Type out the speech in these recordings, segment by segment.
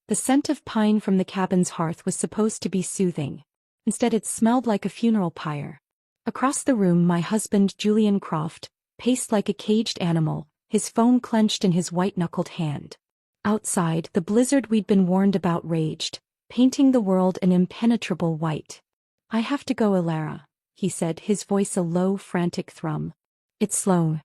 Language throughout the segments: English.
The scent of pine from the cabin's hearth was supposed to be soothing. Instead it smelled like a funeral pyre. Across the room my husband Julian Croft paced like a caged animal, his phone clenched in his white-knuckled hand. Outside, the blizzard we'd been warned about raged, painting the world an impenetrable white. "I have to go, Alara," he said, his voice a low, frantic thrum. "It's Sloane.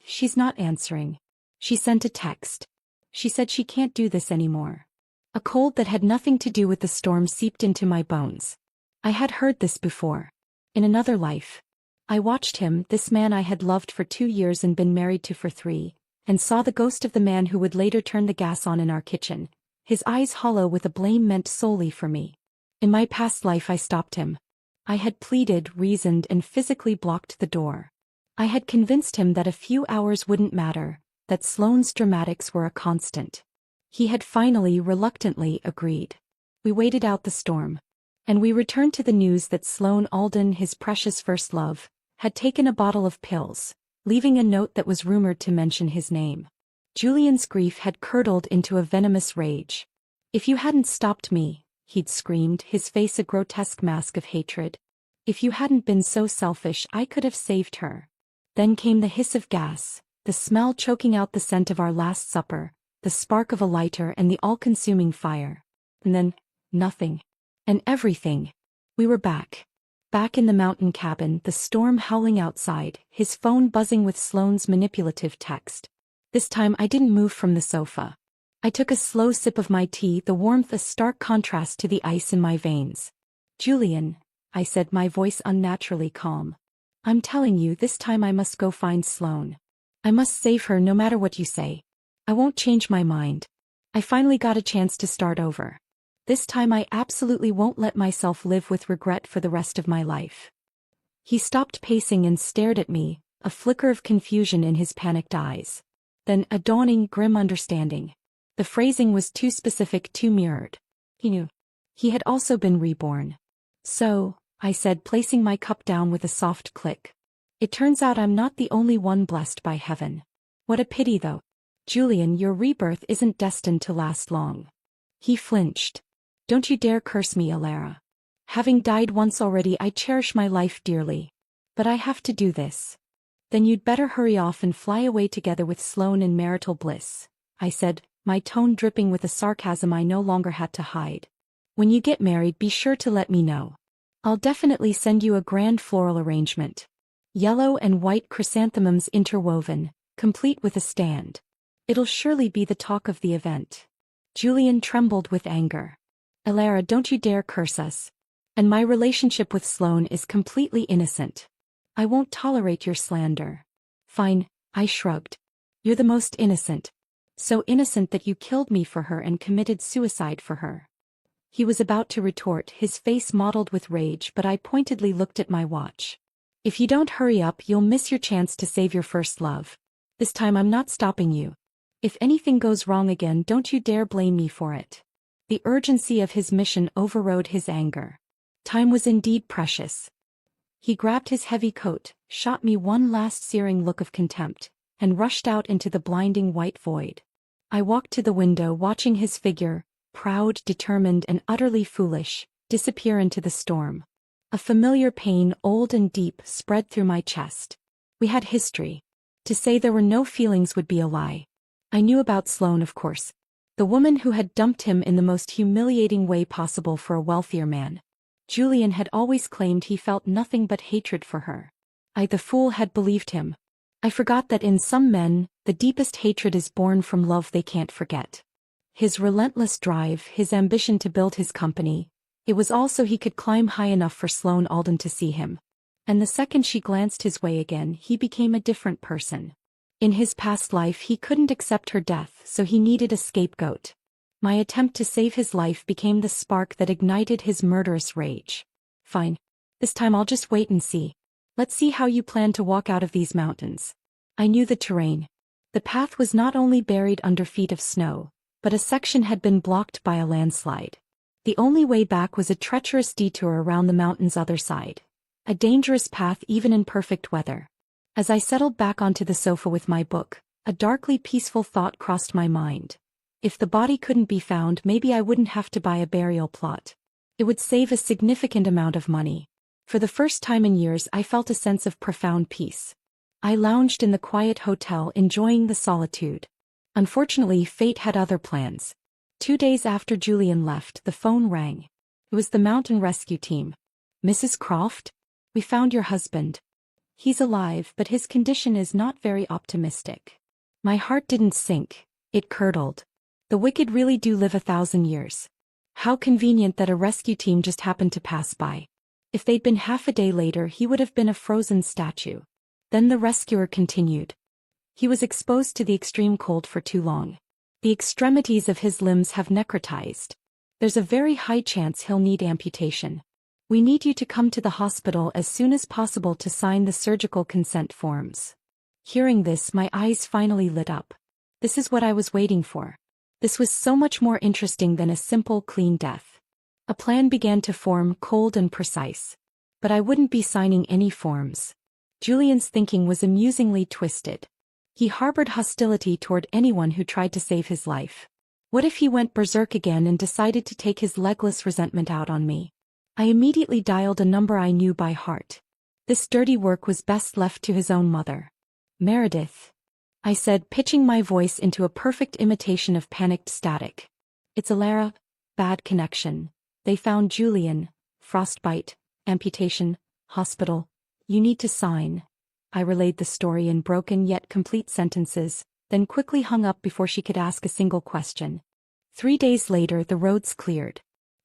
She's not answering. She sent a text. She said she can't do this anymore." A cold that had nothing to do with the storm seeped into my bones. I had heard this before. In another life. I watched him, this man I had loved for 2 years and been married to for 3, and saw the ghost of the man who would later turn the gas on in our kitchen, his eyes hollow with a blame meant solely for me. In my past life I stopped him. I had pleaded, reasoned, and physically blocked the door. I had convinced him that a few hours wouldn't matter, that Sloane's dramatics were a constant. He had finally, reluctantly, agreed. We waited out the storm. And we returned to the news that Sloane Alden, his precious first love, had taken a bottle of pills, leaving a note that was rumored to mention his name. Julian's grief had curdled into a venomous rage. "If you hadn't stopped me," he'd screamed, his face a grotesque mask of hatred. "If you hadn't been so selfish, I could have saved her." Then came the hiss of gas, the smell choking out the scent of our Last Supper, the spark of a lighter and the all-consuming fire. And then, nothing. And everything. We were back. Back in the mountain cabin, the storm howling outside, his phone buzzing with Sloane's manipulative text. This time I didn't move from the sofa. I took a slow sip of my tea, the warmth a stark contrast to the ice in my veins. "Julian," I said, my voice unnaturally calm. "I'm telling you, this time I must go find Sloane. I must save her no matter what you say. I won't change my mind. I finally got a chance to start over. This time I absolutely won't let myself live with regret for the rest of my life." He stopped pacing and stared at me, a flicker of confusion in his panicked eyes. Then a dawning, grim understanding. The phrasing was too specific, too mirrored. He knew. He had also been reborn. "So," I said, placing my cup down with a soft click. "It turns out I'm not the only one blessed by heaven. What a pity though. Julian, your rebirth isn't destined to last long." He flinched. "Don't you dare curse me, Alara. Having died once already, I cherish my life dearly. But I have to do this." "Then you'd better hurry off and fly away together with Sloane in marital bliss," I said, my tone dripping with a sarcasm I no longer had to hide. "When you get married, be sure to let me know. I'll definitely send you a grand floral arrangement. Yellow and white chrysanthemums interwoven, complete with a stand. It'll surely be the talk of the event." Julian trembled with anger. "Alara, don't you dare curse us. And my relationship with Sloane is completely innocent. I won't tolerate your slander." "Fine," I shrugged. "You're the most innocent. So innocent that you killed me for her and committed suicide for her." He was about to retort, his face mottled with rage, but I pointedly looked at my watch. "If you don't hurry up, you'll miss your chance to save your first love. This time I'm not stopping you. If anything goes wrong again, don't you dare blame me for it." The urgency of his mission overrode his anger. Time was indeed precious. He grabbed his heavy coat, shot me one last searing look of contempt, and rushed out into the blinding white void. I walked to the window, watching his figure, proud, determined, and utterly foolish, disappear into the storm. A familiar pain, old and deep, spread through my chest. We had history. To say there were no feelings would be a lie. I knew about Sloane, of course. The woman who had dumped him in the most humiliating way possible for a wealthier man. Julian had always claimed he felt nothing but hatred for her. I, the fool, had believed him. I forgot that in some men, the deepest hatred is born from love they can't forget. His relentless drive, his ambition to build his company, it was all so he could climb high enough for Sloane Alden to see him. And the second she glanced his way again, he became a different person. In his past life he couldn't accept her death, so he needed a scapegoat. My attempt to save his life became the spark that ignited his murderous rage. "Fine. This time I'll just wait and see. Let's see how you plan to walk out of these mountains." I knew the terrain. The path was not only buried under feet of snow, but a section had been blocked by a landslide. The only way back was a treacherous detour around the mountain's other side. A dangerous path even in perfect weather. As I settled back onto the sofa with my book, a darkly peaceful thought crossed my mind. If the body couldn't be found, maybe I wouldn't have to buy a burial plot. It would save a significant amount of money. For the first time in years, I felt a sense of profound peace. I lounged in the quiet hotel, enjoying the solitude. Unfortunately, fate had other plans. 2 days after Julian left, the phone rang. It was the mountain rescue team. "Mrs. Croft? We found your husband. He's alive, but his condition is not very optimistic." My heart didn't sink, it curdled. The wicked really do live 1,000 years. How convenient that a rescue team just happened to pass by. If they'd been half a day later, he would have been a frozen statue. Then the rescuer continued. "He was exposed to the extreme cold for too long. The extremities of his limbs have necrotized. There's a very high chance he'll need amputation. We need you to come to the hospital as soon as possible to sign the surgical consent forms." Hearing this, my eyes finally lit up. This is what I was waiting for. This was so much more interesting than a simple, clean death. A plan began to form, cold and precise. But I wouldn't be signing any forms. Julian's thinking was amusingly twisted. He harbored hostility toward anyone who tried to save his life. What if he went berserk again and decided to take his legless resentment out on me? I immediately dialed a number I knew by heart. This dirty work was best left to his own mother. "Meredith," I said, pitching my voice into a perfect imitation of panicked static. "It's Alara. Bad connection. They found Julian. Frostbite. Amputation. Hospital. You need to sign." I relayed the story in broken yet complete sentences, then quickly hung up before she could ask a single question. 3 days later, the roads cleared.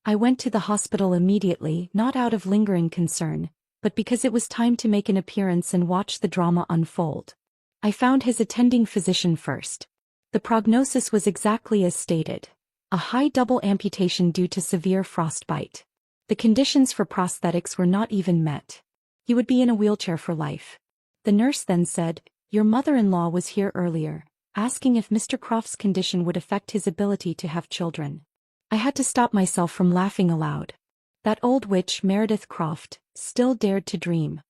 I went to the hospital immediately, not out of lingering concern, but because it was time to make an appearance and watch the drama unfold. I found his attending physician first. The prognosis was exactly as stated. A high double amputation due to severe frostbite. The conditions for prosthetics were not even met. He would be in a wheelchair for life. The nurse then said, "Your mother-in-law was here earlier, asking if Mr. Croft's condition would affect his ability to have children." I had to stop myself from laughing aloud. That old witch, Meredith Croft, still dared to dream.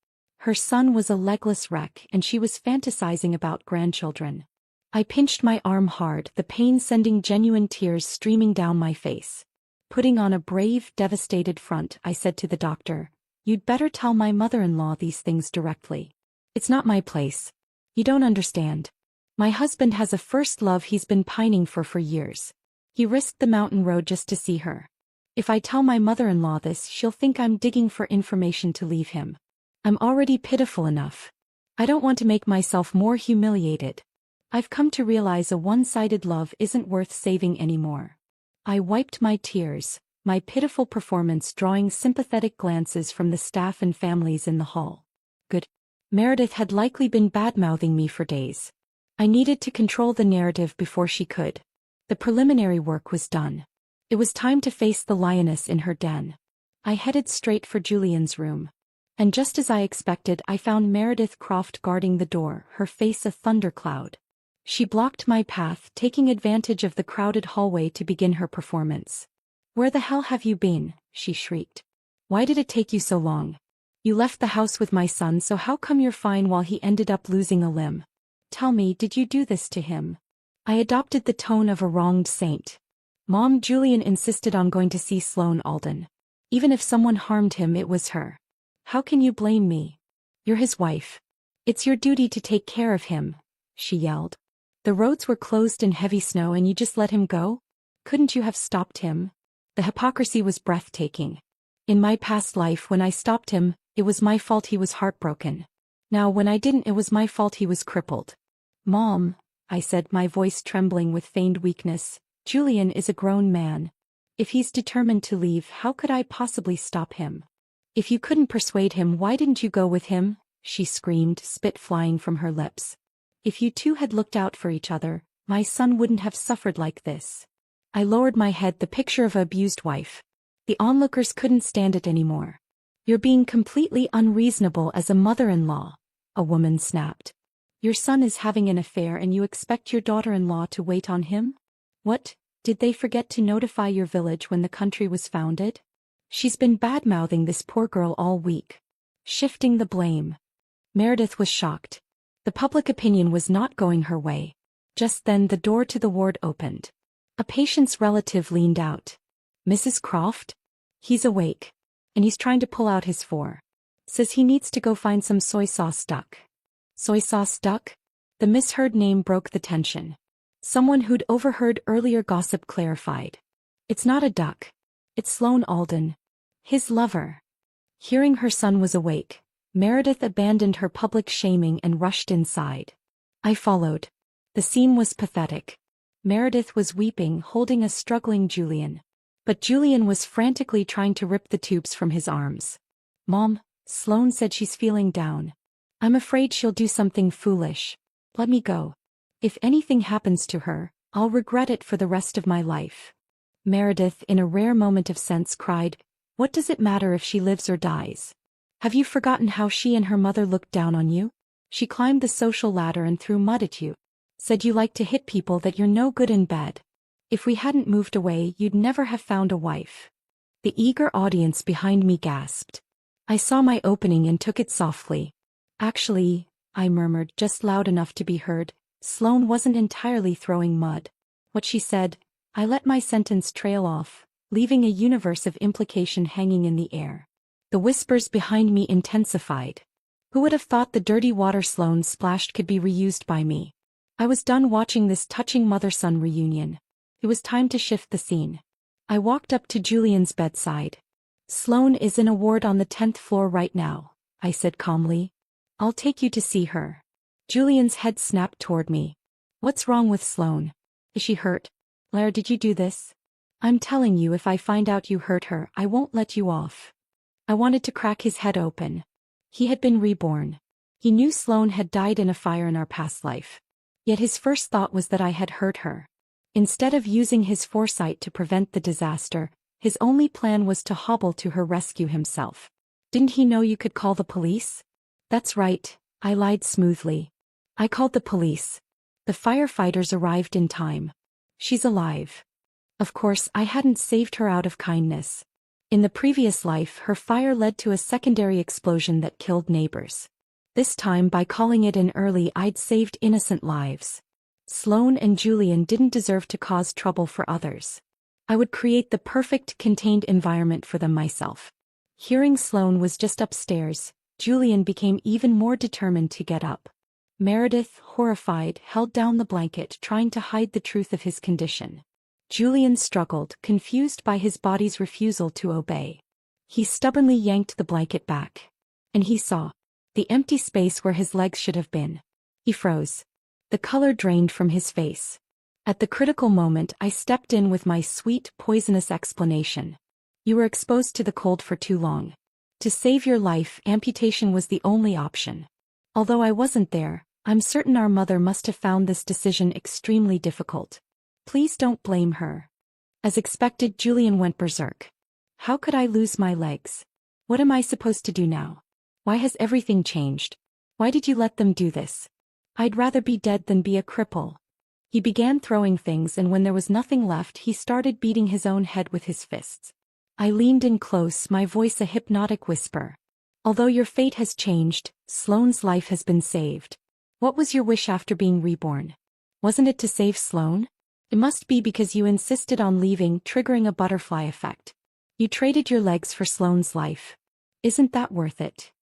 Her son was a legless wreck and she was fantasizing about grandchildren. I pinched my arm hard, the pain sending genuine tears streaming down my face. Putting on a brave, devastated front, I said to the doctor, "You'd better tell my mother-in-law these things directly. It's not my place. You don't understand. My husband has a first love he's been pining for years. He risked the mountain road just to see her. If I tell my mother-in-law this, she'll think I'm digging for information to leave him. I'm already pitiful enough. I don't want to make myself more humiliated. I've come to realize a one-sided love isn't worth saving anymore." I wiped my tears, my pitiful performance drawing sympathetic glances from the staff and families in the hall. Good. Meredith had likely been bad-mouthing me for days. I needed to control the narrative before she could. The preliminary work was done. It was time to face the lioness in her den. I headed straight for Julian's room. And just as I expected, I found Meredith Croft guarding the door, her face a thundercloud. She blocked my path, taking advantage of the crowded hallway to begin her performance. "Where the hell have you been?" she shrieked. "Why did it take you so long? You left the house with my son, so how come you're fine while he ended up losing a limb? Tell me, did you do this to him?" I adopted the tone of a wronged saint. "Mom, Julian insisted on going to see Sloane Alden. Even if someone harmed him, it was her. How can you blame me? You're his wife. It's your duty to take care of him," she yelled. "The roads were closed in heavy snow and you just let him go? Couldn't you have stopped him?" The hypocrisy was breathtaking. In my past life, when I stopped him, it was my fault he was heartbroken. Now when I didn't, it was my fault he was crippled. "Mom," I said, my voice trembling with feigned weakness, "Julian is a grown man. If he's determined to leave, how could I possibly stop him?" "If you couldn't persuade him, why didn't you go with him?" she screamed, spit flying from her lips. "If you two had looked out for each other, my son wouldn't have suffered like this." I lowered my head, the picture of an abused wife. The onlookers couldn't stand it anymore. "You're being completely unreasonable as a mother-in-law," a woman snapped. "Your son is having an affair and you expect your daughter-in-law to wait on him? What, did they forget to notify your village when the country was founded? She's been bad-mouthing this poor girl all week. Shifting the blame." Meredith was shocked. The public opinion was not going her way. Just then the door to the ward opened. A patient's relative leaned out. Mrs. Croft? He's awake. And he's trying to pull out his says he needs to go find some soy sauce duck. Soy sauce duck? The misheard name broke the tension. Someone who'd overheard earlier gossip clarified. It's not a duck. It's Sloane Alden. His lover. Hearing her son was awake, Meredith abandoned her public shaming and rushed inside. I followed. The scene was pathetic. Meredith was weeping, holding a struggling Julian. But Julian was frantically trying to rip the tubes from his arms. Mom, Sloane said she's feeling down. I'm afraid she'll do something foolish. Let me go. If anything happens to her, I'll regret it for the rest of my life. Meredith, in a rare moment of sense, cried, What does it matter if she lives or dies? Have you forgotten how she and her mother looked down on you? She climbed the social ladder and threw mud at you. Said you like to hit people, that you're no good in bed. If we hadn't moved away, you'd never have found a wife. The eager audience behind me gasped. I saw my opening and took it softly. Actually, I murmured, just loud enough to be heard, Sloane wasn't entirely throwing mud. What she said, I let my sentence trail off, leaving a universe of implication hanging in the air. The whispers behind me intensified. Who would have thought the dirty water Sloane splashed could be reused by me? I was done watching this touching mother-son reunion. It was time to shift the scene. I walked up to Julian's bedside. Sloane is in a ward on the 10th floor right now, I said calmly. I'll take you to see her. Julian's head snapped toward me. What's wrong with Sloane? Is she hurt? Blair, did you do this? I'm telling you, if I find out you hurt her, I won't let you off. I wanted to crack his head open. He had been reborn. He knew Sloane had died in a fire in our past life. Yet his first thought was that I had hurt her. Instead of using his foresight to prevent the disaster, his only plan was to hobble to her rescue himself. Didn't he know you could call the police? That's right, I lied smoothly. I called the police. The firefighters arrived in time. She's alive. Of course, I hadn't saved her out of kindness. In the previous life, her fire led to a secondary explosion that killed neighbors. This time, by calling it in early, I'd saved innocent lives. Sloane and Julian didn't deserve to cause trouble for others. I would create the perfect contained environment for them myself. Hearing Sloane was just upstairs, Julian became even more determined to get up. Meredith, horrified, held down the blanket, trying to hide the truth of his condition. Julian struggled, confused by his body's refusal to obey. He stubbornly yanked the blanket back. And he saw the empty space where his legs should have been. He froze. The color drained from his face. At the critical moment, I stepped in with my sweet, poisonous explanation. You were exposed to the cold for too long. To save your life, amputation was the only option. Although I wasn't there, I'm certain our mother must have found this decision extremely difficult. Please don't blame her. As expected, Julian went berserk. How could I lose my legs? What am I supposed to do now? Why has everything changed? Why did you let them do this? I'd rather be dead than be a cripple. He began throwing things, and when there was nothing left, he started beating his own head with his fists. I leaned in close, my voice a hypnotic whisper. Although your fate has changed, Sloane's life has been saved. What was your wish after being reborn? Wasn't it to save Sloane? It must be because you insisted on leaving, triggering a butterfly effect. You traded your legs for Sloane's life. Isn't that worth it?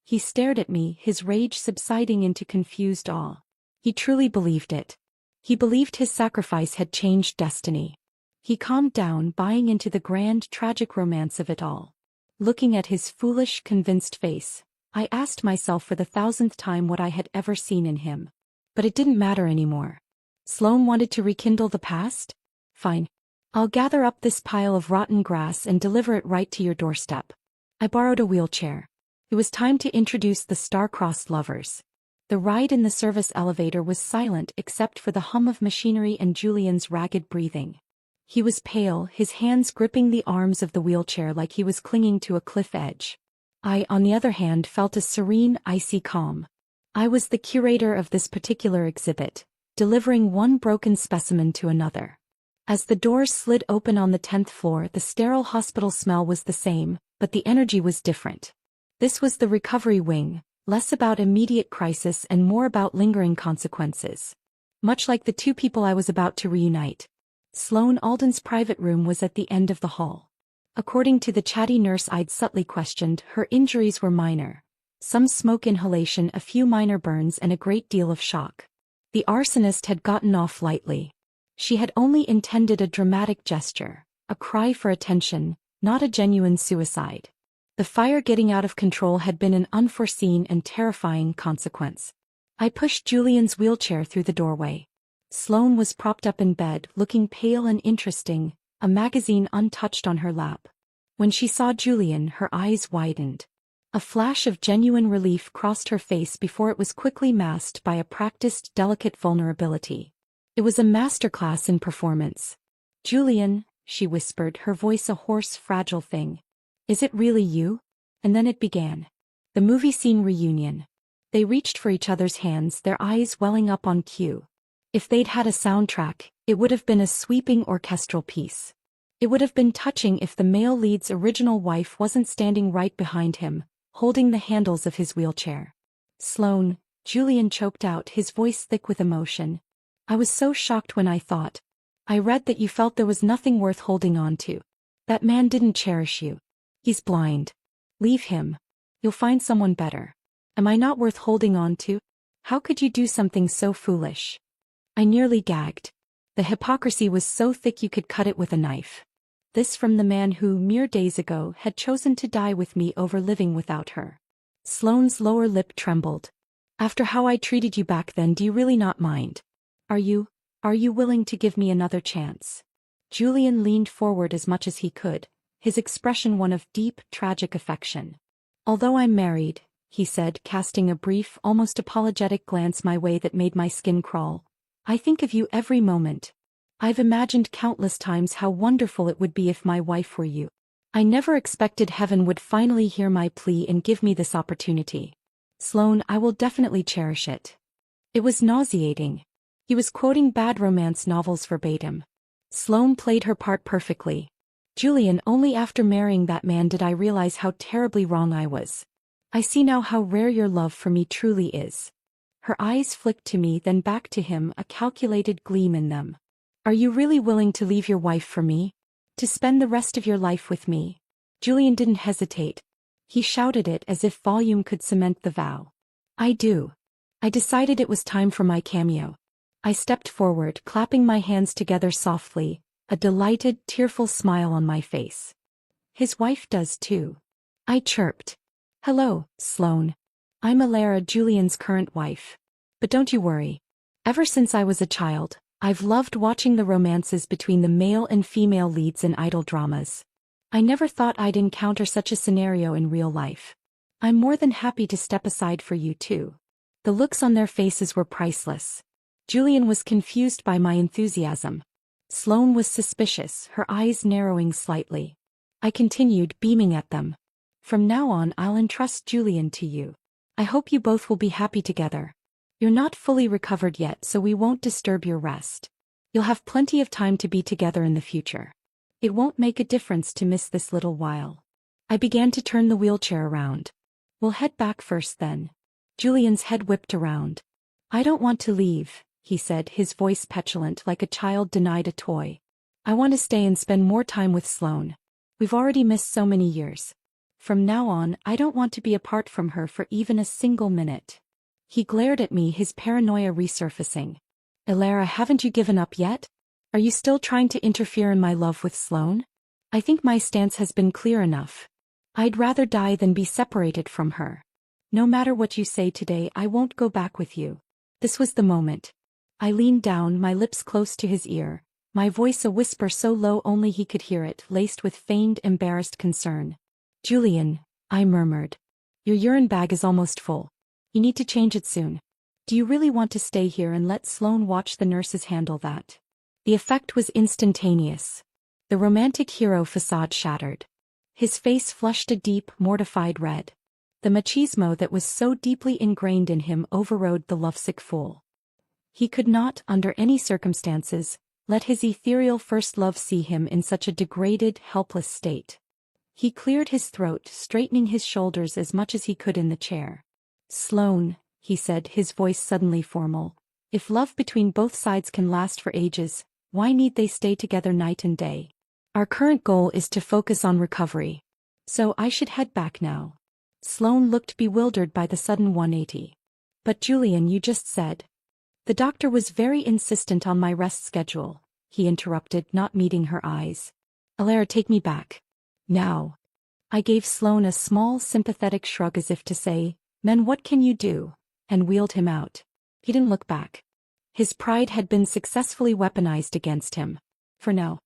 He stared at me, his rage subsiding into confused awe. He truly believed it. He believed his sacrifice had changed destiny. He calmed down, buying into the grand, tragic romance of it all. Looking at his foolish, convinced face, I asked myself for the 1000th time what I had ever seen in him. But it didn't matter anymore. Sloane wanted to rekindle the past? Fine. I'll gather up this pile of rotten grass and deliver it right to your doorstep. I borrowed a wheelchair. It was time to introduce the star-crossed lovers. The ride in the service elevator was silent except for the hum of machinery and Julian's ragged breathing. He was pale, his hands gripping the arms of the wheelchair like he was clinging to a cliff edge. I, on the other hand, felt a serene, icy calm. I was the curator of this particular exhibit, delivering one broken specimen to another. As the doors slid open on the 10th floor, the sterile hospital smell was the same, but the energy was different. This was the recovery wing, less about immediate crisis and more about lingering consequences. Much like the two people I was about to reunite. Sloane Alden's private room was at the end of the hall. According to the chatty nurse I'd subtly questioned, her injuries were minor. Some smoke inhalation, a few minor burns, and a great deal of shock. The arsonist had gotten off lightly. She had only intended a dramatic gesture, a cry for attention, not a genuine suicide. The fire getting out of control had been an unforeseen and terrifying consequence. I pushed Julian's wheelchair through the doorway. Sloane was propped up in bed, looking pale and interesting, a magazine untouched on her lap. When she saw Julian, her eyes widened. A flash of genuine relief crossed her face before it was quickly masked by a practiced, delicate vulnerability. It was a masterclass in performance. "Julian," she whispered, her voice a hoarse, fragile thing. "Is it really you?" And then it began. The movie scene reunion. They reached for each other's hands, their eyes welling up on cue. If they'd had a soundtrack, it would have been a sweeping orchestral piece. It would have been touching if the male lead's original wife wasn't standing right behind him, holding the handles of his wheelchair. "Sloane," Julian choked out, his voice thick with emotion. "I was so shocked when I read that you felt there was nothing worth holding on to. That man didn't cherish you. He's blind. Leave him. You'll find someone better. Am I not worth holding on to? How could you do something so foolish?" I nearly gagged. The hypocrisy was so thick you could cut it with a knife. This from the man who, mere days ago, had chosen to die with me over living without her. Sloane's lower lip trembled. "After how I treated you back then, do you really not mind? Are you willing to give me another chance?" Julian leaned forward as much as he could, his expression one of deep, tragic affection. "Although I'm married," he said, casting a brief, almost apologetic glance my way that made my skin crawl, "I think of you every moment. I've imagined countless times how wonderful it would be if my wife were you. I never expected heaven would finally hear my plea and give me this opportunity. Sloane, I will definitely cherish it." It was nauseating. He was quoting bad romance novels verbatim. Sloane played her part perfectly. "Julian, only after marrying that man did I realize how terribly wrong I was. I see now how rare your love for me truly is." Her eyes flicked to me, then back to him, a calculated gleam in them. "Are you really willing to leave your wife for me? To spend the rest of your life with me?" Julian didn't hesitate. He shouted it as if volume could cement the vow. "I do." I decided it was time for my cameo. I stepped forward, clapping my hands together softly, a delighted, tearful smile on my face. "His wife does too." I chirped. "Hello, Sloane. I'm Alara, Julian's current wife. But don't you worry. Ever since I was a child, I've loved watching the romances between the male and female leads in idol dramas. I never thought I'd encounter such a scenario in real life. I'm more than happy to step aside for you too." The looks on their faces were priceless. Julian was confused by my enthusiasm. Sloane was suspicious, her eyes narrowing slightly. I continued, beaming at them. "From now on, I'll entrust Julian to you. I hope you both will be happy together. You're not fully recovered yet, so we won't disturb your rest. You'll have plenty of time to be together in the future. It won't make a difference to miss this little while." I began to turn the wheelchair around. "We'll head back first then." Julian's head whipped around. "I don't want to leave," he said, his voice petulant like a child denied a toy. "I want to stay and spend more time with Sloane. We've already missed so many years. From now on, I don't want to be apart from her for even a single minute." He glared at me, his paranoia resurfacing. "Alara, haven't you given up yet? Are you still trying to interfere in my love with Sloane? I think my stance has been clear enough. I'd rather die than be separated from her. No matter what you say today, I won't go back with you." This was the moment. I leaned down, my lips close to his ear, my voice a whisper so low only he could hear it, laced with feigned, embarrassed concern. "Julian," I murmured. "Your urine bag is almost full. You need to change it soon. Do you really want to stay here and let Sloane watch the nurses handle that?" The effect was instantaneous. The romantic hero facade shattered. His face flushed a deep, mortified red. The machismo that was so deeply ingrained in him overrode the lovesick fool. He could not, under any circumstances, let his ethereal first love see him in such a degraded, helpless state. He cleared his throat, straightening his shoulders as much as he could in the chair. "Sloane," he said, his voice suddenly formal, "if love between both sides can last for ages, Why need they stay together night and day? Our current goal is to focus on recovery. So I should head back now. Sloane looked bewildered by the sudden 180. But Julian, you just said. The doctor was very insistent on my rest schedule, he interrupted, not meeting her eyes. Alaire, take me back. Now. I gave Sloane a small sympathetic shrug as if to say, "Men, what can you do?" and wheeled him out. He didn't look back. His pride had been successfully weaponized against him. For now.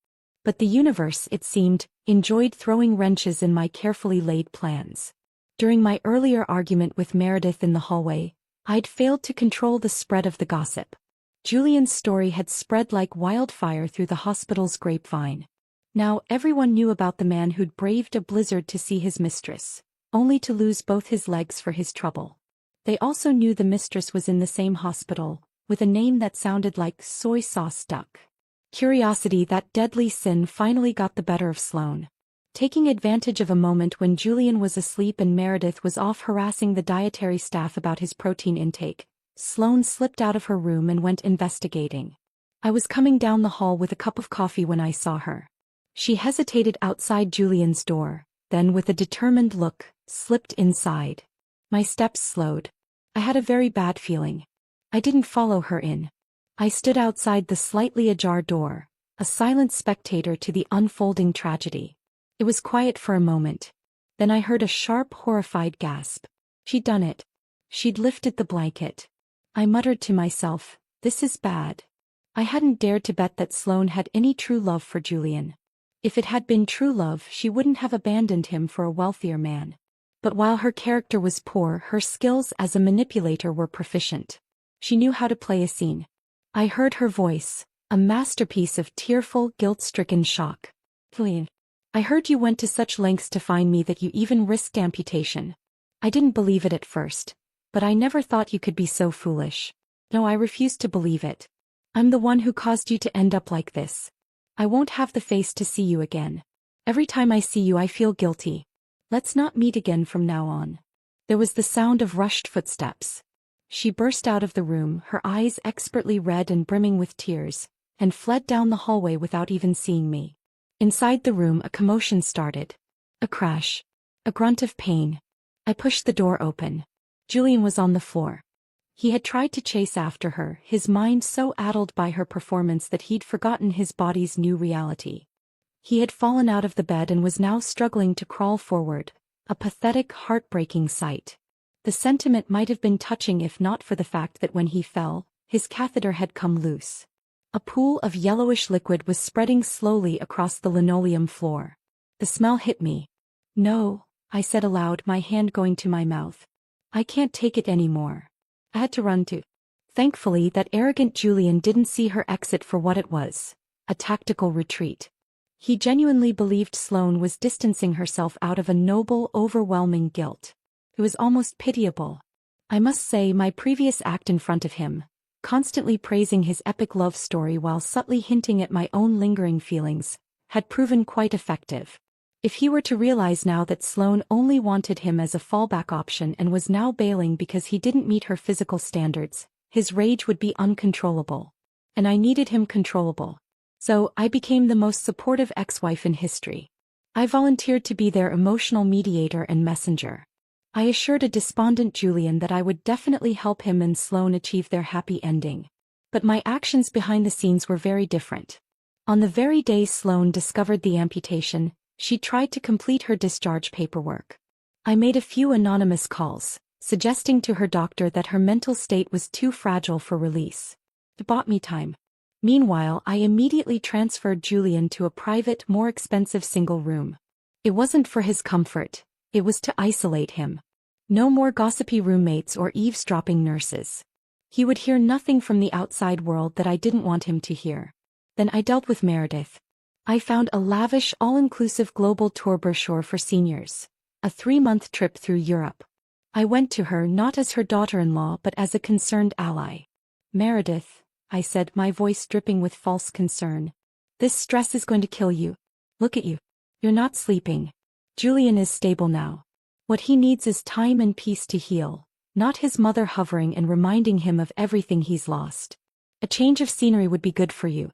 But the universe, it seemed, enjoyed throwing wrenches in my carefully laid plans. During my earlier argument with Meredith in the hallway, I'd failed to control the spread of the gossip. Julian's story had spread like wildfire through the hospital's grapevine. Now everyone knew about the man who'd braved a blizzard to see his mistress, only to lose both his legs for his trouble. They also knew the mistress was in the same hospital, with a name that sounded like soy sauce duck. Curiosity, that deadly sin, finally got the better of Sloane. Taking advantage of a moment when Julian was asleep and Meredith was off harassing the dietary staff about his protein intake, Sloane slipped out of her room and went investigating. I was coming down the hall with a cup of coffee when I saw her. She hesitated outside Julian's door, then with a determined look, slipped inside. My steps slowed. I had a very bad feeling. I didn't follow her in. I stood outside the slightly ajar door, a silent spectator to the unfolding tragedy. It was quiet for a moment. Then I heard a sharp, horrified gasp. She'd done it. She'd lifted the blanket. I muttered to myself, "This is bad." I hadn't dared to bet that Sloane had any true love for Julian. If it had been true love, she wouldn't have abandoned him for a wealthier man. But while her character was poor, her skills as a manipulator were proficient. She knew how to play a scene. I heard her voice, a masterpiece of tearful, guilt-stricken shock. "Julian, I heard you went to such lengths to find me that you even risked amputation. I didn't believe it at first, but I never thought you could be so foolish. No, I refuse to believe it. I'm the one who caused you to end up like this. I won't have the face to see you again. Every time I see you I feel guilty. Let's not meet again from now on." There was the sound of rushed footsteps. She burst out of the room, her eyes expertly red and brimming with tears, and fled down the hallway without even seeing me. Inside the room a commotion started. A crash. A grunt of pain. I pushed the door open. Julian was on the floor. He had tried to chase after her, his mind so addled by her performance that he'd forgotten his body's new reality. He had fallen out of the bed and was now struggling to crawl forward, a pathetic, heartbreaking sight. The sentiment might have been touching if not for the fact that when he fell, his catheter had come loose. A pool of yellowish liquid was spreading slowly across the linoleum floor. The smell hit me. "No," I said aloud, my hand going to my mouth. "I can't take it anymore." I had to run too. Thankfully, that arrogant Julian didn't see her exit for what it was, a tactical retreat. He genuinely believed Sloane was distancing herself out of a noble, overwhelming guilt. It was almost pitiable. I must say, my previous act in front of him, constantly praising his epic love story while subtly hinting at my own lingering feelings, had proven quite effective. If he were to realize now that Sloane only wanted him as a fallback option and was now bailing because he didn't meet her physical standards, his rage would be uncontrollable. And I needed him controllable. So I became the most supportive ex-wife in history. I volunteered to be their emotional mediator and messenger. I assured a despondent Julian that I would definitely help him and Sloane achieve their happy ending. But my actions behind the scenes were very different. On the very day Sloane discovered the amputation, she tried to complete her discharge paperwork. I made a few anonymous calls, suggesting to her doctor that her mental state was too fragile for release. It bought me time. Meanwhile, I immediately transferred Julian to a private, more expensive single room. It wasn't for his comfort, it was to isolate him. No more gossipy roommates or eavesdropping nurses. He would hear nothing from the outside world that I didn't want him to hear. Then I dealt with Meredith. I found a lavish, all-inclusive global tour brochure for seniors, a 3-month trip through Europe. I went to her not as her daughter-in-law but as a concerned ally. "Meredith," I said, my voice dripping with false concern, "this stress is going to kill you. Look at you. You're not sleeping. Julian is stable now. What he needs is time and peace to heal, not his mother hovering and reminding him of everything he's lost. A change of scenery would be good for you.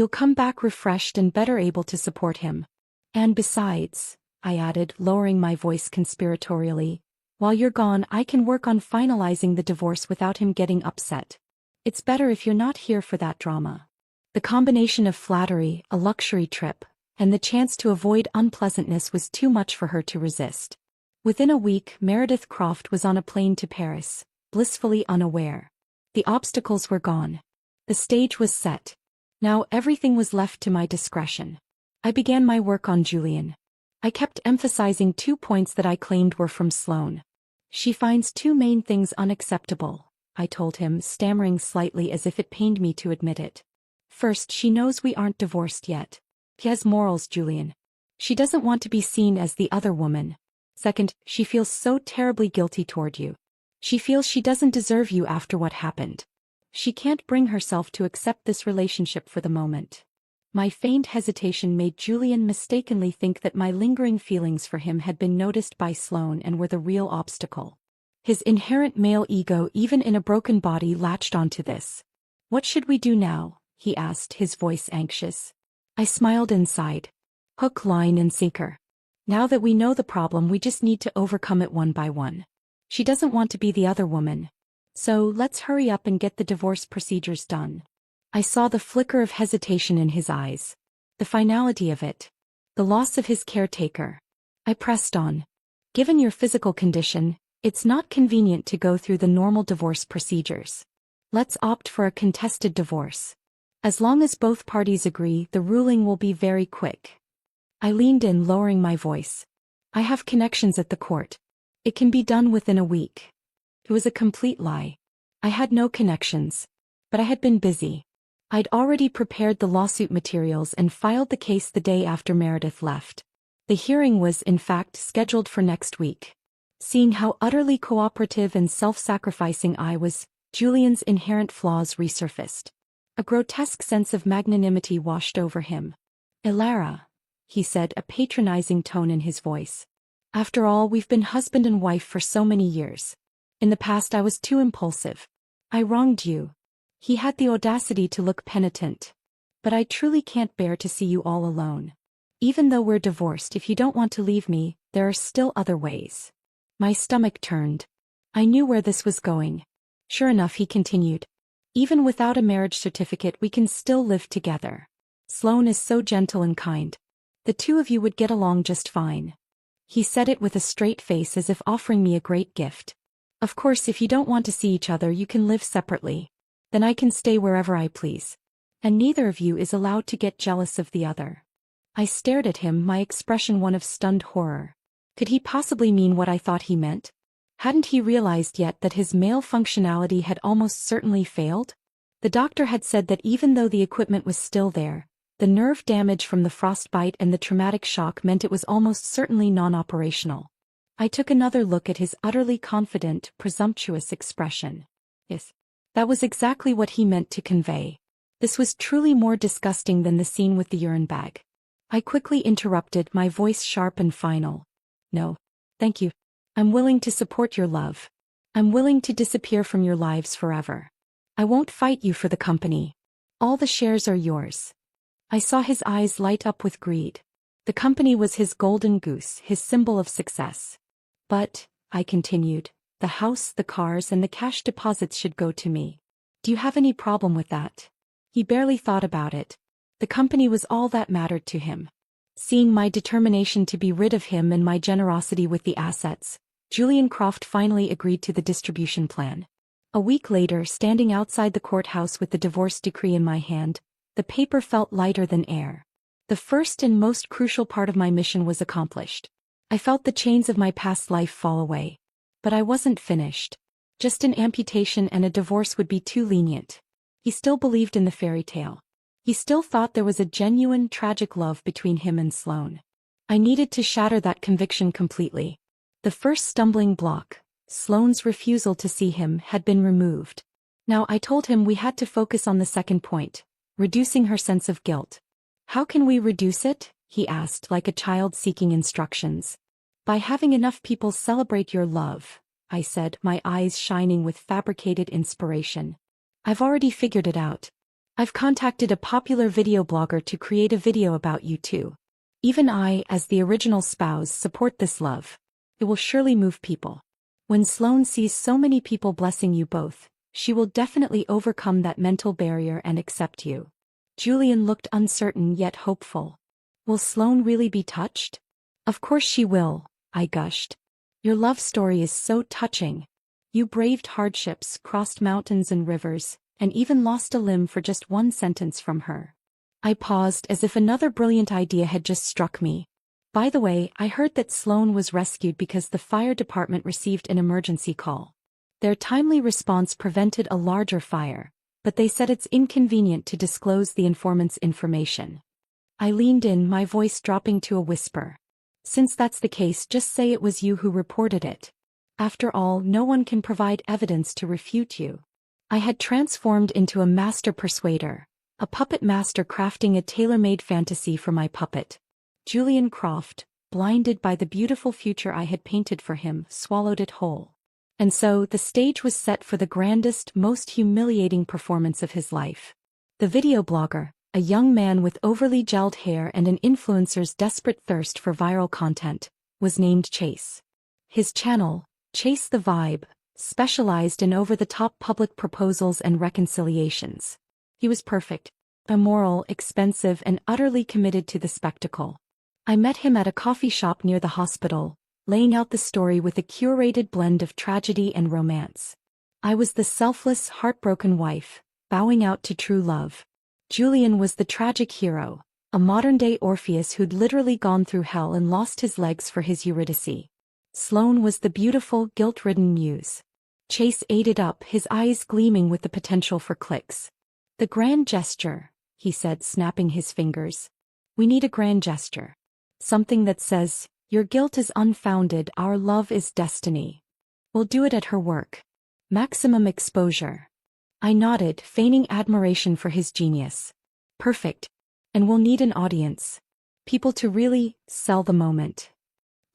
You'll come back refreshed and better able to support him. And besides, I added, lowering my voice conspiratorially, while you're gone I can work on finalizing the divorce without him getting upset. It's better if you're not here for that drama. The combination of flattery, a luxury trip, and the chance to avoid unpleasantness was too much for her to resist. Within a week, Meredith Croft was on a plane to Paris, blissfully unaware. The obstacles were gone. The stage was set. Now everything was left to my discretion. I began my work on Julian. I kept emphasizing 2 points that I claimed were from Sloane. She finds 2 main things unacceptable, I told him, stammering slightly as if it pained me to admit it. First, she knows we aren't divorced yet. He has morals, Julian. She doesn't want to be seen as the other woman. Second, she feels so terribly guilty toward you. She feels she doesn't deserve you after what happened. She can't bring herself to accept this relationship for the moment. My feigned hesitation made Julian mistakenly think that my lingering feelings for him had been noticed by Sloane and were the real obstacle. His inherent male ego, even in a broken body, latched onto this. What should we do now? He asked, his voice anxious. I smiled and sighed. Hook, line, and sinker. Now that we know the problem, we just need to overcome it one by one. She doesn't want to be the other woman. So let's hurry up and get the divorce procedures done. I saw the flicker of hesitation in his eyes. The finality of it. The loss of his caretaker. I pressed on. Given your physical condition, it's not convenient to go through the normal divorce procedures. Let's opt for a contested divorce. As long as both parties agree, the ruling will be very quick. I leaned in, lowering my voice. I have connections at the court. It can be done within a week. It was a complete lie. I had no connections. But I had been busy. I'd already prepared the lawsuit materials and filed the case the day after Meredith left. The hearing was, in fact, scheduled for next week. Seeing how utterly cooperative and self-sacrificing I was, Julian's inherent flaws resurfaced. A grotesque sense of magnanimity washed over him. Elara, he said, a patronizing tone in his voice. After all, we've been husband and wife for so many years. In the past I was too impulsive. I wronged you. He had the audacity to look penitent. But I truly can't bear to see you all alone. Even though we're divorced, if you don't want to leave me, there are still other ways. My stomach turned. I knew where this was going. Sure enough, he continued. Even without a marriage certificate, we can still live together. Sloane is so gentle and kind. The 2 of you would get along just fine. He said it with a straight face, as if offering me a great gift. Of course, if you don't want to see each other, you can live separately. Then I can stay wherever I please. And neither of you is allowed to get jealous of the other. I stared at him, my expression one of stunned horror. Could he possibly mean what I thought he meant? Hadn't he realized yet that his male functionality had almost certainly failed? The doctor had said that even though the equipment was still there, the nerve damage from the frostbite and the traumatic shock meant it was almost certainly non-operational. I took another look at his utterly confident, presumptuous expression. Yes. That was exactly what he meant to convey. This was truly more disgusting than the scene with the urine bag. I quickly interrupted, my voice sharp and final. No. Thank you. I'm willing to support your love. I'm willing to disappear from your lives forever. I won't fight you for the company. All the shares are yours. I saw his eyes light up with greed. The company was his golden goose, his symbol of success. But, I continued, the house, the cars, and the cash deposits should go to me. Do you have any problem with that? He barely thought about it. The company was all that mattered to him. Seeing my determination to be rid of him and my generosity with the assets, Julian Croft finally agreed to the distribution plan. A week later, standing outside the courthouse with the divorce decree in my hand, the paper felt lighter than air. The first and most crucial part of my mission was accomplished. I felt the chains of my past life fall away. But I wasn't finished. Just an amputation and a divorce would be too lenient. He still believed in the fairy tale. He still thought there was a genuine, tragic love between him and Sloane. I needed to shatter that conviction completely. The first stumbling block, Sloane's refusal to see him, had been removed. Now I told him we had to focus on the second point, reducing her sense of guilt. How can we reduce it? He asked, like a child seeking instructions. By having enough people celebrate your love, I said, my eyes shining with fabricated inspiration. I've already figured it out. I've contacted a popular video blogger to create a video about you too. Even I, as the original spouse, support this love. It will surely move people. When Sloane sees so many people blessing you both, she will definitely overcome that mental barrier and accept you. Julian looked uncertain yet hopeful. Will Sloane really be touched? Of course she will, I gushed. Your love story is so touching. You braved hardships, crossed mountains and rivers, and even lost a limb for just one sentence from her. I paused as if another brilliant idea had just struck me. By the way, I heard that Sloane was rescued because the fire department received an emergency call. Their timely response prevented a larger fire, but they said it's inconvenient to disclose the informant's information. I leaned in, my voice dropping to a whisper. Since that's the case, just say it was you who reported it. After all, no one can provide evidence to refute you. I had transformed into a master persuader, a puppet master crafting a tailor-made fantasy for my puppet. Julian Croft, blinded by the beautiful future I had painted for him, swallowed it whole. And so, the stage was set for the grandest, most humiliating performance of his life. The video blogger, a young man with overly gelled hair and an influencer's desperate thirst for viral content, was named Chase. His channel, Chase the Vibe, specialized in over-the-top public proposals and reconciliations. He was perfect, immoral, expensive, and utterly committed to the spectacle. I met him at a coffee shop near the hospital, laying out the story with a curated blend of tragedy and romance. I was the selfless, heartbroken wife, bowing out to true love. Julian was the tragic hero, a modern-day Orpheus who'd literally gone through hell and lost his legs for his Eurydice. Sloane was the beautiful, guilt-ridden muse. Chase ate it up, his eyes gleaming with the potential for clicks. The grand gesture, he said, snapping his fingers. We need a grand gesture. Something that says, your guilt is unfounded, our love is destiny. We'll do it at her work. Maximum exposure. I nodded, feigning admiration for his genius. Perfect. And we'll need an audience. People to really sell the moment.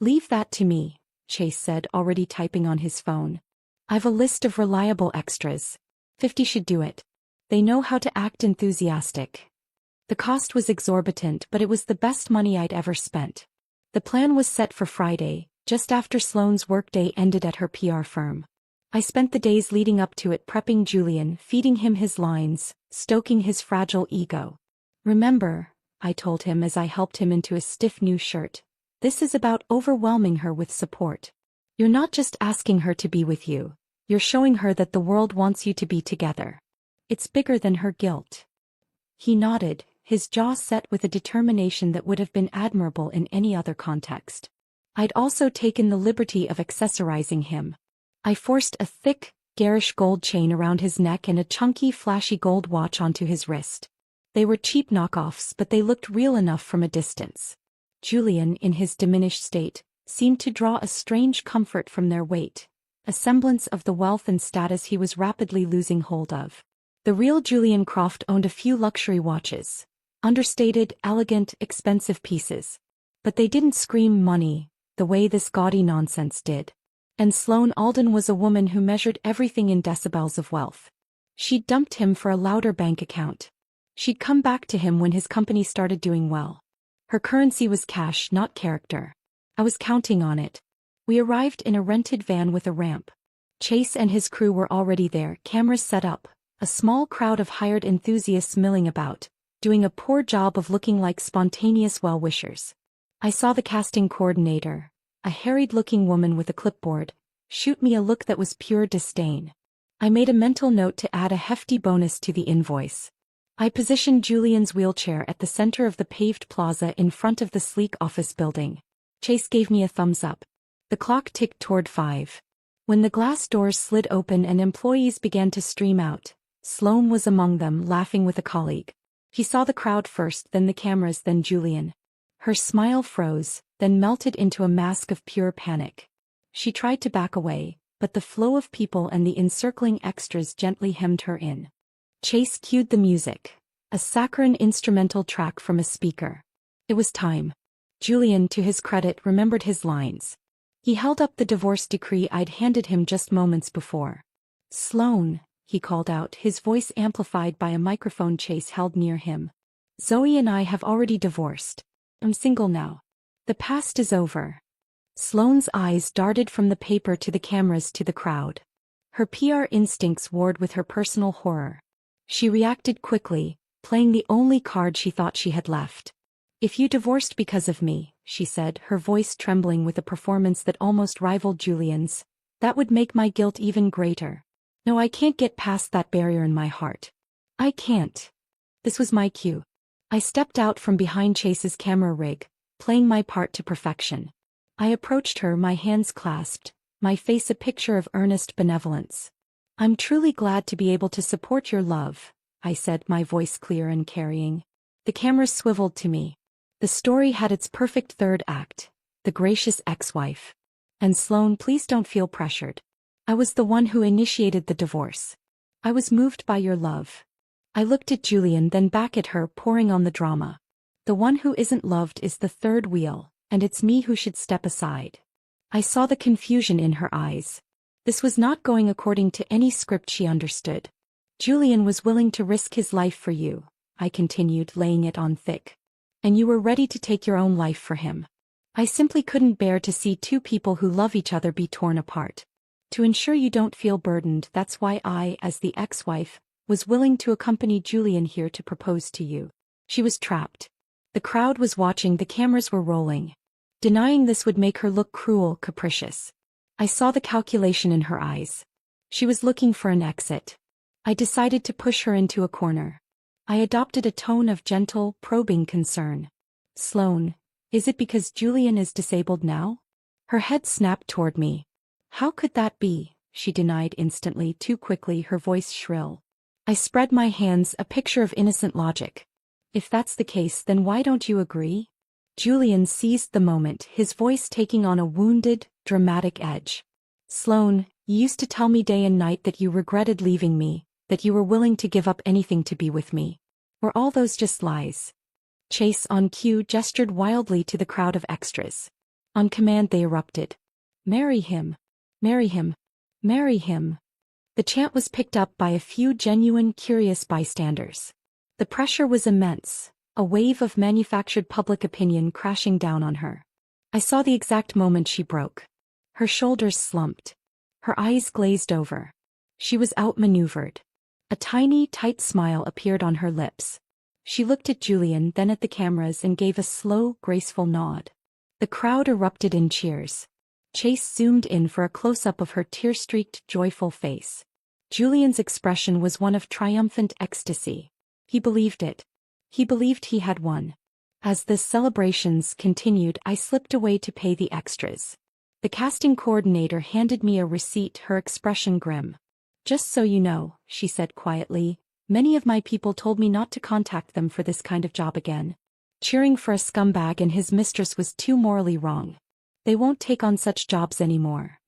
Leave that to me, Chase said, already typing on his phone. I've a list of reliable extras. 50 should do it. They know how to act enthusiastic. The cost was exorbitant, but it was the best money I'd ever spent. The plan was set for Friday, just after Sloane's workday ended at her PR firm. I spent the days leading up to it prepping Julian, feeding him his lines, stoking his fragile ego. Remember, I told him as I helped him into a stiff new shirt, this is about overwhelming her with support. You're not just asking her to be with you, you're showing her that the world wants you to be together. It's bigger than her guilt. He nodded, his jaw set with a determination that would have been admirable in any other context. I'd also taken the liberty of accessorizing him. I forced a thick, garish gold chain around his neck and a chunky, flashy gold watch onto his wrist. They were cheap knockoffs, but they looked real enough from a distance. Julian, in his diminished state, seemed to draw a strange comfort from their weight, a semblance of the wealth and status he was rapidly losing hold of. The real Julian Croft owned a few luxury watches. Understated, elegant, expensive pieces. But they didn't scream money, the way this gaudy nonsense did. And Sloane Alden was a woman who measured everything in decibels of wealth. She'd dumped him for a louder bank account. She'd come back to him when his company started doing well. Her currency was cash, not character. I was counting on it. We arrived in a rented van with a ramp. Chase and his crew were already there, cameras set up, a small crowd of hired enthusiasts milling about, doing a poor job of looking like spontaneous well-wishers. I saw the casting coordinator, a harried-looking woman with a clipboard, shoot me a look that was pure disdain. I made a mental note to add a hefty bonus to the invoice. I positioned Julian's wheelchair at the center of the paved plaza in front of the sleek office building. Chase gave me a thumbs up. The clock ticked toward 5. When the glass doors slid open and employees began to stream out, Sloane was among them, laughing with a colleague. He saw the crowd first, then the cameras, then Julian. Her smile froze, then melted into a mask of pure panic. She tried to back away, but the flow of people and the encircling extras gently hemmed her in. Chase cued the music, a saccharine instrumental track from a speaker. It was time. Julian, to his credit, remembered his lines. He held up the divorce decree I'd handed him just moments before. Sloane, he called out, his voice amplified by a microphone Chase held near him. Zoe and I have already divorced. I'm single now. The past is over. Sloane's eyes darted from the paper to the cameras to the crowd. Her PR instincts warred with her personal horror. She reacted quickly, playing the only card she thought she had left. If you divorced because of me, she said, her voice trembling with a performance that almost rivaled Julian's, that would make my guilt even greater. No, I can't get past that barrier in my heart. I can't. This was my cue. I stepped out from behind Chase's camera rig, playing my part to perfection. I approached her, my hands clasped, my face a picture of earnest benevolence. I'm truly glad to be able to support your love, I said, my voice clear and carrying. The camera swiveled to me. The story had its perfect third act, the gracious ex-wife. And Sloane, please don't feel pressured. I was the one who initiated the divorce. I was moved by your love. I looked at Julian, then back at her, pouring on the drama. The one who isn't loved is the third wheel, and it's me who should step aside. I saw the confusion in her eyes. This was not going according to any script she understood. Julian was willing to risk his life for you, I continued, laying it on thick. And you were ready to take your own life for him. I simply couldn't bear to see two people who love each other be torn apart. To ensure you don't feel burdened, that's why I, as the ex-wife, was willing to accompany Julian here to propose to you. She was trapped. The crowd was watching, the cameras were rolling. Denying this would make her look cruel, capricious. I saw the calculation in her eyes. She was looking for an exit. I decided to push her into a corner. I adopted a tone of gentle, probing concern. Sloane, is it because Julian is disabled now? Her head snapped toward me. How could that be? She denied instantly, too quickly, her voice shrill. I spread my hands, a picture of innocent logic. If that's the case, then why don't you agree? Julian seized the moment, his voice taking on a wounded, dramatic edge. Sloane, you used to tell me day and night that you regretted leaving me, that you were willing to give up anything to be with me. Were all those just lies? Chase, on cue, gestured wildly to the crowd of extras. On command they erupted. Marry him. Marry him. Marry him. The chant was picked up by a few genuine, curious bystanders. The pressure was immense, a wave of manufactured public opinion crashing down on her. I saw the exact moment she broke. Her shoulders slumped. Her eyes glazed over. She was outmaneuvered. A tiny, tight smile appeared on her lips. She looked at Julian, then at the cameras, and gave a slow, graceful nod. The crowd erupted in cheers. Chase zoomed in for a close-up of her tear-streaked, joyful face. Julian's expression was one of triumphant ecstasy. He believed it. He believed he had won. As the celebrations continued, I slipped away to pay the extras. The casting coordinator handed me a receipt, her expression grim. Just so you know, she said quietly, many of my people told me not to contact them for this kind of job again. Cheering for a scumbag and his mistress was too morally wrong. They won't take on such jobs anymore.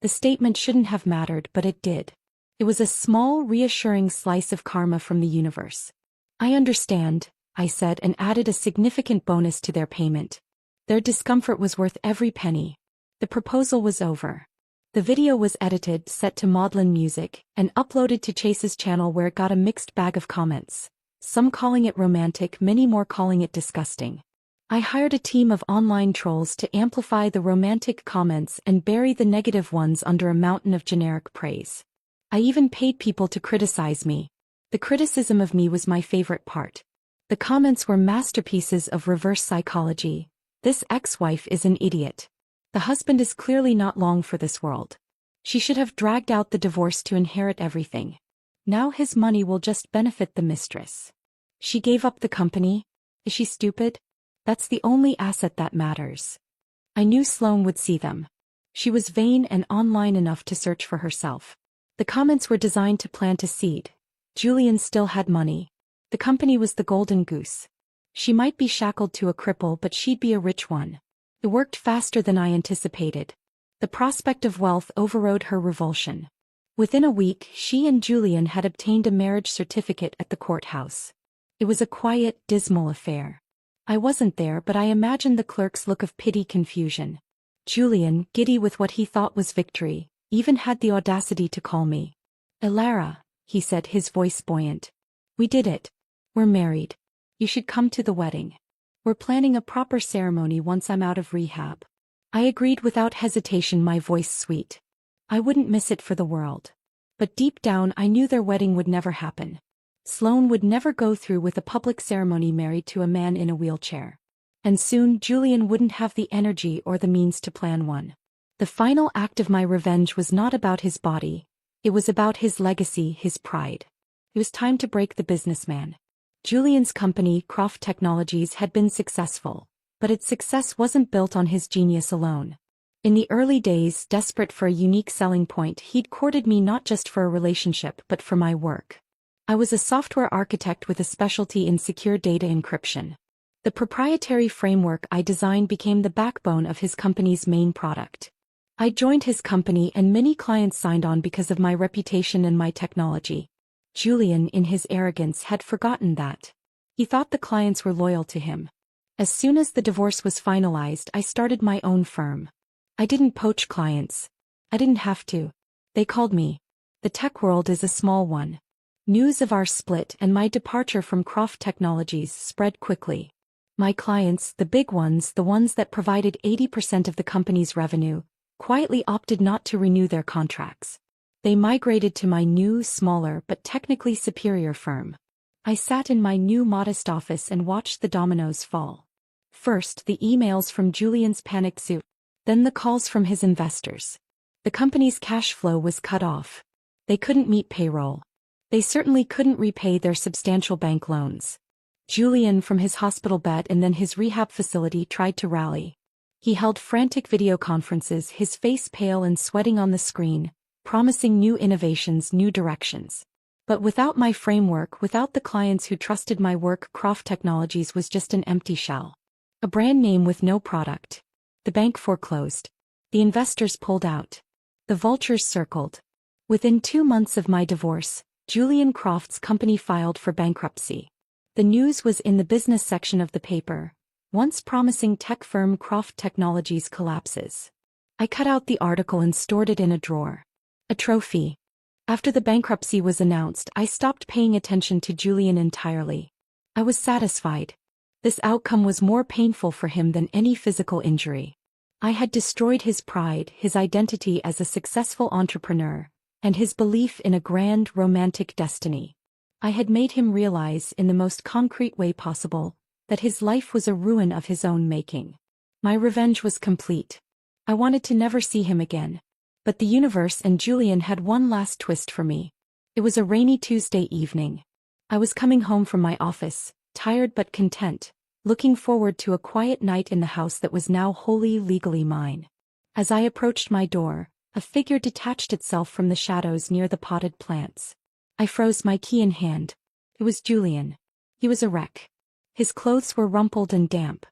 The statement shouldn't have mattered, but it did. It was a small, reassuring slice of karma from the universe. I understand, I said, and added a significant bonus to their payment. Their discomfort was worth every penny. The proposal was over. The video was edited, set to maudlin music, and uploaded to Chase's channel, where it got a mixed bag of comments. Some calling it romantic, many more calling it disgusting. I hired a team of online trolls to amplify the romantic comments and bury the negative ones under a mountain of generic praise. I even paid people to criticize me. The criticism of me was my favorite part. The comments were masterpieces of reverse psychology. This ex-wife is an idiot. The husband is clearly not long for this world. She should have dragged out the divorce to inherit everything. Now his money will just benefit the mistress. She gave up the company. Is she stupid? That's the only asset that matters. I knew Sloane would see them. She was vain and online enough to search for herself. The comments were designed to plant a seed. Julian still had money. The company was the golden goose. She might be shackled to a cripple, but she'd be a rich one. It worked faster than I anticipated. The prospect of wealth overrode her revulsion. Within a week, she and Julian had obtained a marriage certificate at the courthouse. It was a quiet, dismal affair. I wasn't there, but I imagined the clerk's look of pity, confusion. Julian, giddy with what he thought was victory, even had the audacity to call me Elara. he said, his voice buoyant. We did it. We're married. You should come to the wedding. We're planning a proper ceremony once I'm out of rehab. I agreed without hesitation, my voice sweet. I wouldn't miss it for the world. But deep down I knew their wedding would never happen. Sloane would never go through with a public ceremony married to a man in a wheelchair. And soon Julian wouldn't have the energy or the means to plan one. The final act of my revenge was not about his body. It was about his legacy, his pride. It was time to break the businessman. Julian's company, Croft Technologies, had been successful, but its success wasn't built on his genius alone. In the early days, desperate for a unique selling point, he'd courted me not just for a relationship but for my work. I was a software architect with a specialty in secure data encryption. The proprietary framework I designed became the backbone of his company's main product. I joined his company and many clients signed on because of my reputation and my technology. Julian, in his arrogance, had forgotten that. He thought the clients were loyal to him. As soon as the divorce was finalized, I started my own firm. I didn't poach clients. I didn't have to. They called me. The tech world is a small one. News of our split and my departure from Croft Technologies spread quickly. My clients, the big ones, the ones that provided 80% of the company's revenue, quietly opted not to renew their contracts. They migrated to my new, smaller but technically superior firm. I sat in my new modest office and watched the dominoes fall. First, the emails from Julian's panicked suit, then the calls from his investors. The company's cash flow was cut off. They couldn't meet payroll. They certainly couldn't repay their substantial bank loans. Julian, from his hospital bed and then his rehab facility, tried to rally. He held frantic video conferences, his face pale and sweating on the screen, promising new innovations, new directions. But without my framework, without the clients who trusted my work, Croft Technologies was just an empty shell. A brand name with no product. The bank foreclosed. The investors pulled out. The vultures circled. Within 2 months of my divorce, Julian Croft's company filed for bankruptcy. The news was in the business section of the paper. Once promising tech firm Croft Technologies collapses. I cut out the article and stored it in a drawer. A trophy. After the bankruptcy was announced, I stopped paying attention to Julian entirely. I was satisfied. This outcome was more painful for him than any physical injury. I had destroyed his pride, his identity as a successful entrepreneur, and his belief in a grand, romantic destiny. I had made him realize, in the most concrete way possible, that his life was a ruin of his own making. My revenge was complete. I wanted to never see him again. But the universe and Julian had one last twist for me. It was a rainy Tuesday evening. I was coming home from my office, tired but content, looking forward to a quiet night in the house that was now wholly legally mine. As I approached my door, a figure detached itself from the shadows near the potted plants. I froze, my key in hand. It was Julian. He was a wreck. His clothes were rumpled and damp.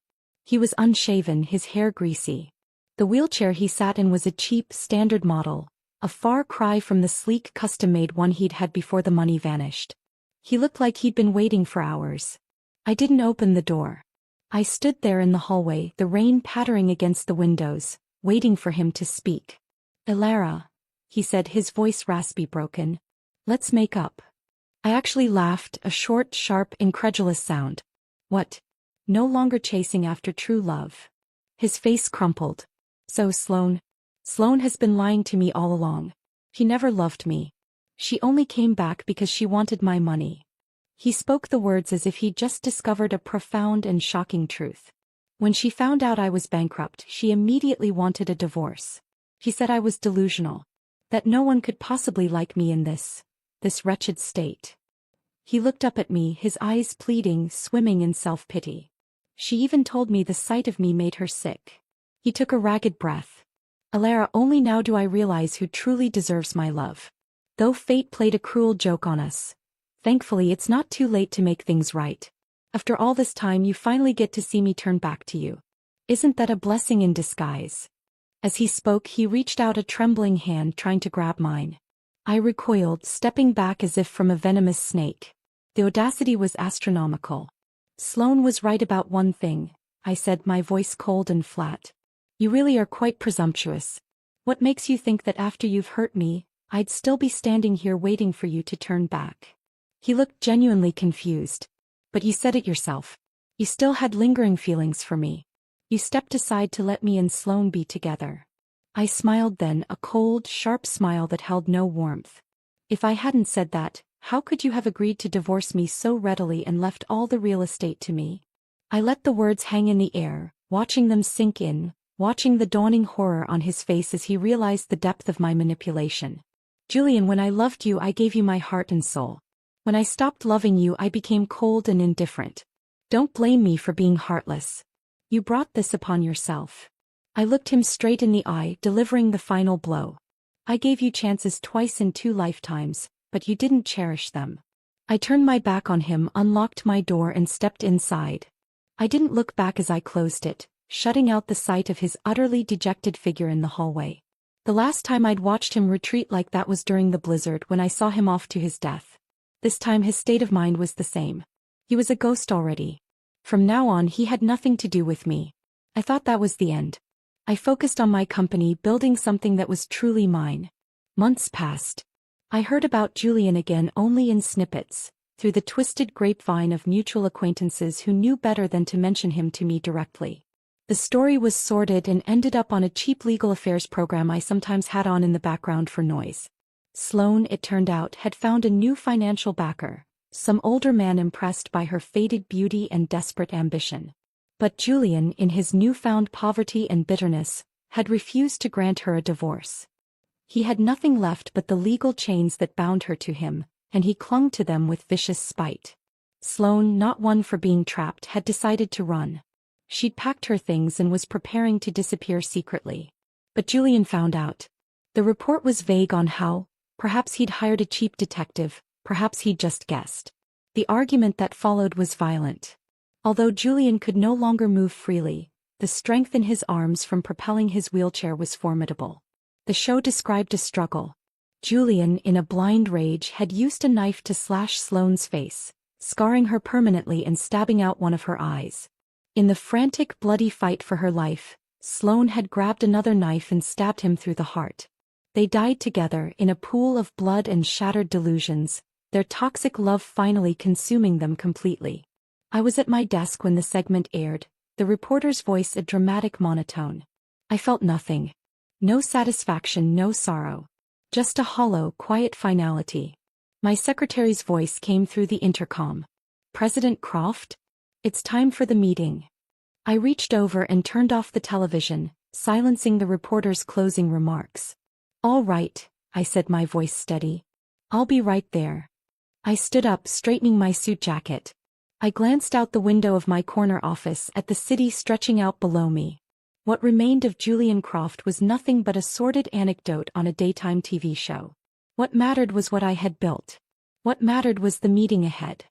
He was unshaven, his hair greasy. The wheelchair he sat in was a cheap, standard model, a far cry from the sleek, custom-made one he'd had before the money vanished. He looked like he'd been waiting for hours. I didn't open the door. I stood there in the hallway, the rain pattering against the windows, waiting for him to speak. "Elara," he said, his voice raspy, broken. "Let's make up." I actually laughed, a short, sharp, incredulous sound. "What? No longer chasing after true love?" His face crumpled. "So Sloane has been lying to me all along. She never loved me. She only came back because she wanted my money." He spoke the words as if he'd just discovered a profound and shocking truth. "When she found out I was bankrupt, she immediately wanted a divorce. She said I was delusional. That no one could possibly like me in this wretched state." He looked up at me, his eyes pleading, swimming in self-pity. "She even told me the sight of me made her sick." He took a ragged breath. "Elara, only now do I realize who truly deserves my love. Though fate played a cruel joke on us, thankfully it's not too late to make things right. After all this time you finally get to see me turn back to you. Isn't that a blessing in disguise?" As he spoke, he reached out a trembling hand, trying to grab mine. I recoiled, stepping back as if from a venomous snake. The audacity was astronomical. "Sloane was right about one thing," I said, my voice cold and flat. "You really are quite presumptuous. What makes you think that after you've hurt me, I'd still be standing here waiting for you to turn back. He looked genuinely confused. But you said it yourself. You still had lingering feelings for me. You stepped aside to let me and Sloane be together. I smiled then, a cold, sharp smile that held no warmth. If I hadn't said that, how could you have agreed to divorce me so readily and left all the real estate to me? I let the words hang in the air, watching them sink in, watching the dawning horror on his face as he realized the depth of my manipulation. Julian, when I loved you, I gave you my heart and soul. When I stopped loving you, I became cold and indifferent. Don't blame me for being heartless. You brought this upon yourself. I looked him straight in the eye, delivering the final blow. I gave you chances twice in 2 lifetimes, but you didn't cherish them. I turned my back on him, unlocked my door and stepped inside. I didn't look back as I closed it, shutting out the sight of his utterly dejected figure in the hallway. The last time I'd watched him retreat like that was during the blizzard when I saw him off to his death. This time his state of mind was the same. He was a ghost already. From now on he had nothing to do with me. I thought that was the end. I focused on my company, building something that was truly mine. Months passed. I heard about Julian again only in snippets, through the twisted grapevine of mutual acquaintances who knew better than to mention him to me directly. The story was sordid and ended up on a cheap legal affairs program I sometimes had on in the background for noise. Sloane, it turned out, had found a new financial backer, some older man impressed by her faded beauty and desperate ambition. But Julian, in his newfound poverty and bitterness, had refused to grant her a divorce. He had nothing left but the legal chains that bound her to him, and he clung to them with vicious spite. Sloane, not one for being trapped, had decided to run. She'd packed her things and was preparing to disappear secretly. But Julian found out. The report was vague on how. Perhaps he'd hired a cheap detective, perhaps he'd just guessed. The argument that followed was violent. Although Julian could no longer move freely, the strength in his arms from propelling his wheelchair was formidable. The show described a struggle. Julian, in a blind rage, had used a knife to slash Sloane's face, scarring her permanently and stabbing out one of her eyes. In the frantic, bloody fight for her life, Sloane had grabbed another knife and stabbed him through the heart. They died together in a pool of blood and shattered delusions, their toxic love finally consuming them completely. I was at my desk when the segment aired, the reporter's voice a dramatic monotone. I felt nothing. No satisfaction, no sorrow. Just a hollow, quiet finality. My secretary's voice came through the intercom. President Croft? It's time for the meeting. I reached over and turned off the television, silencing the reporter's closing remarks. All right, I said, my voice steady. I'll be right there. I stood up, straightening my suit jacket. I glanced out the window of my corner office at the city stretching out below me. What remained of Julian Croft was nothing but a sordid anecdote on a daytime TV show. What mattered was what I had built. What mattered was the meeting ahead.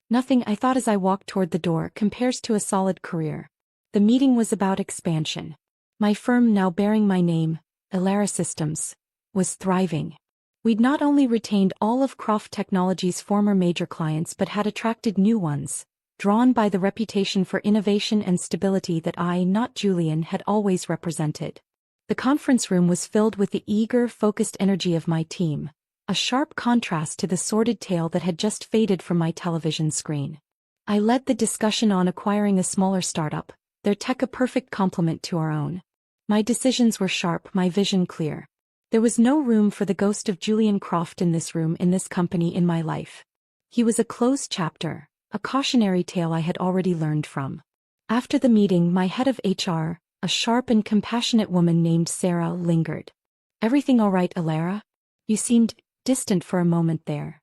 Nothing, I thought as I walked toward the door, compares to a solid career. The meeting was about expansion. My firm, now bearing my name, Elara Systems, was thriving. We'd not only retained all of Croft Technologies' former major clients but had attracted new ones, drawn by the reputation for innovation and stability that I, not Julian, had always represented. The conference room was filled with the eager, focused energy of my team, a sharp contrast to the sordid tale that had just faded from my television screen. I led the discussion on acquiring a smaller startup, their tech a perfect complement to our own. My decisions were sharp, my vision clear. There was no room for the ghost of Julian Croft in this room, in this company, in my life. He was a closed chapter, a cautionary tale I had already learned from. After the meeting, my head of HR, a sharp and compassionate woman named Sarah, lingered. Everything all right, Elara? You seemed distant for a moment there.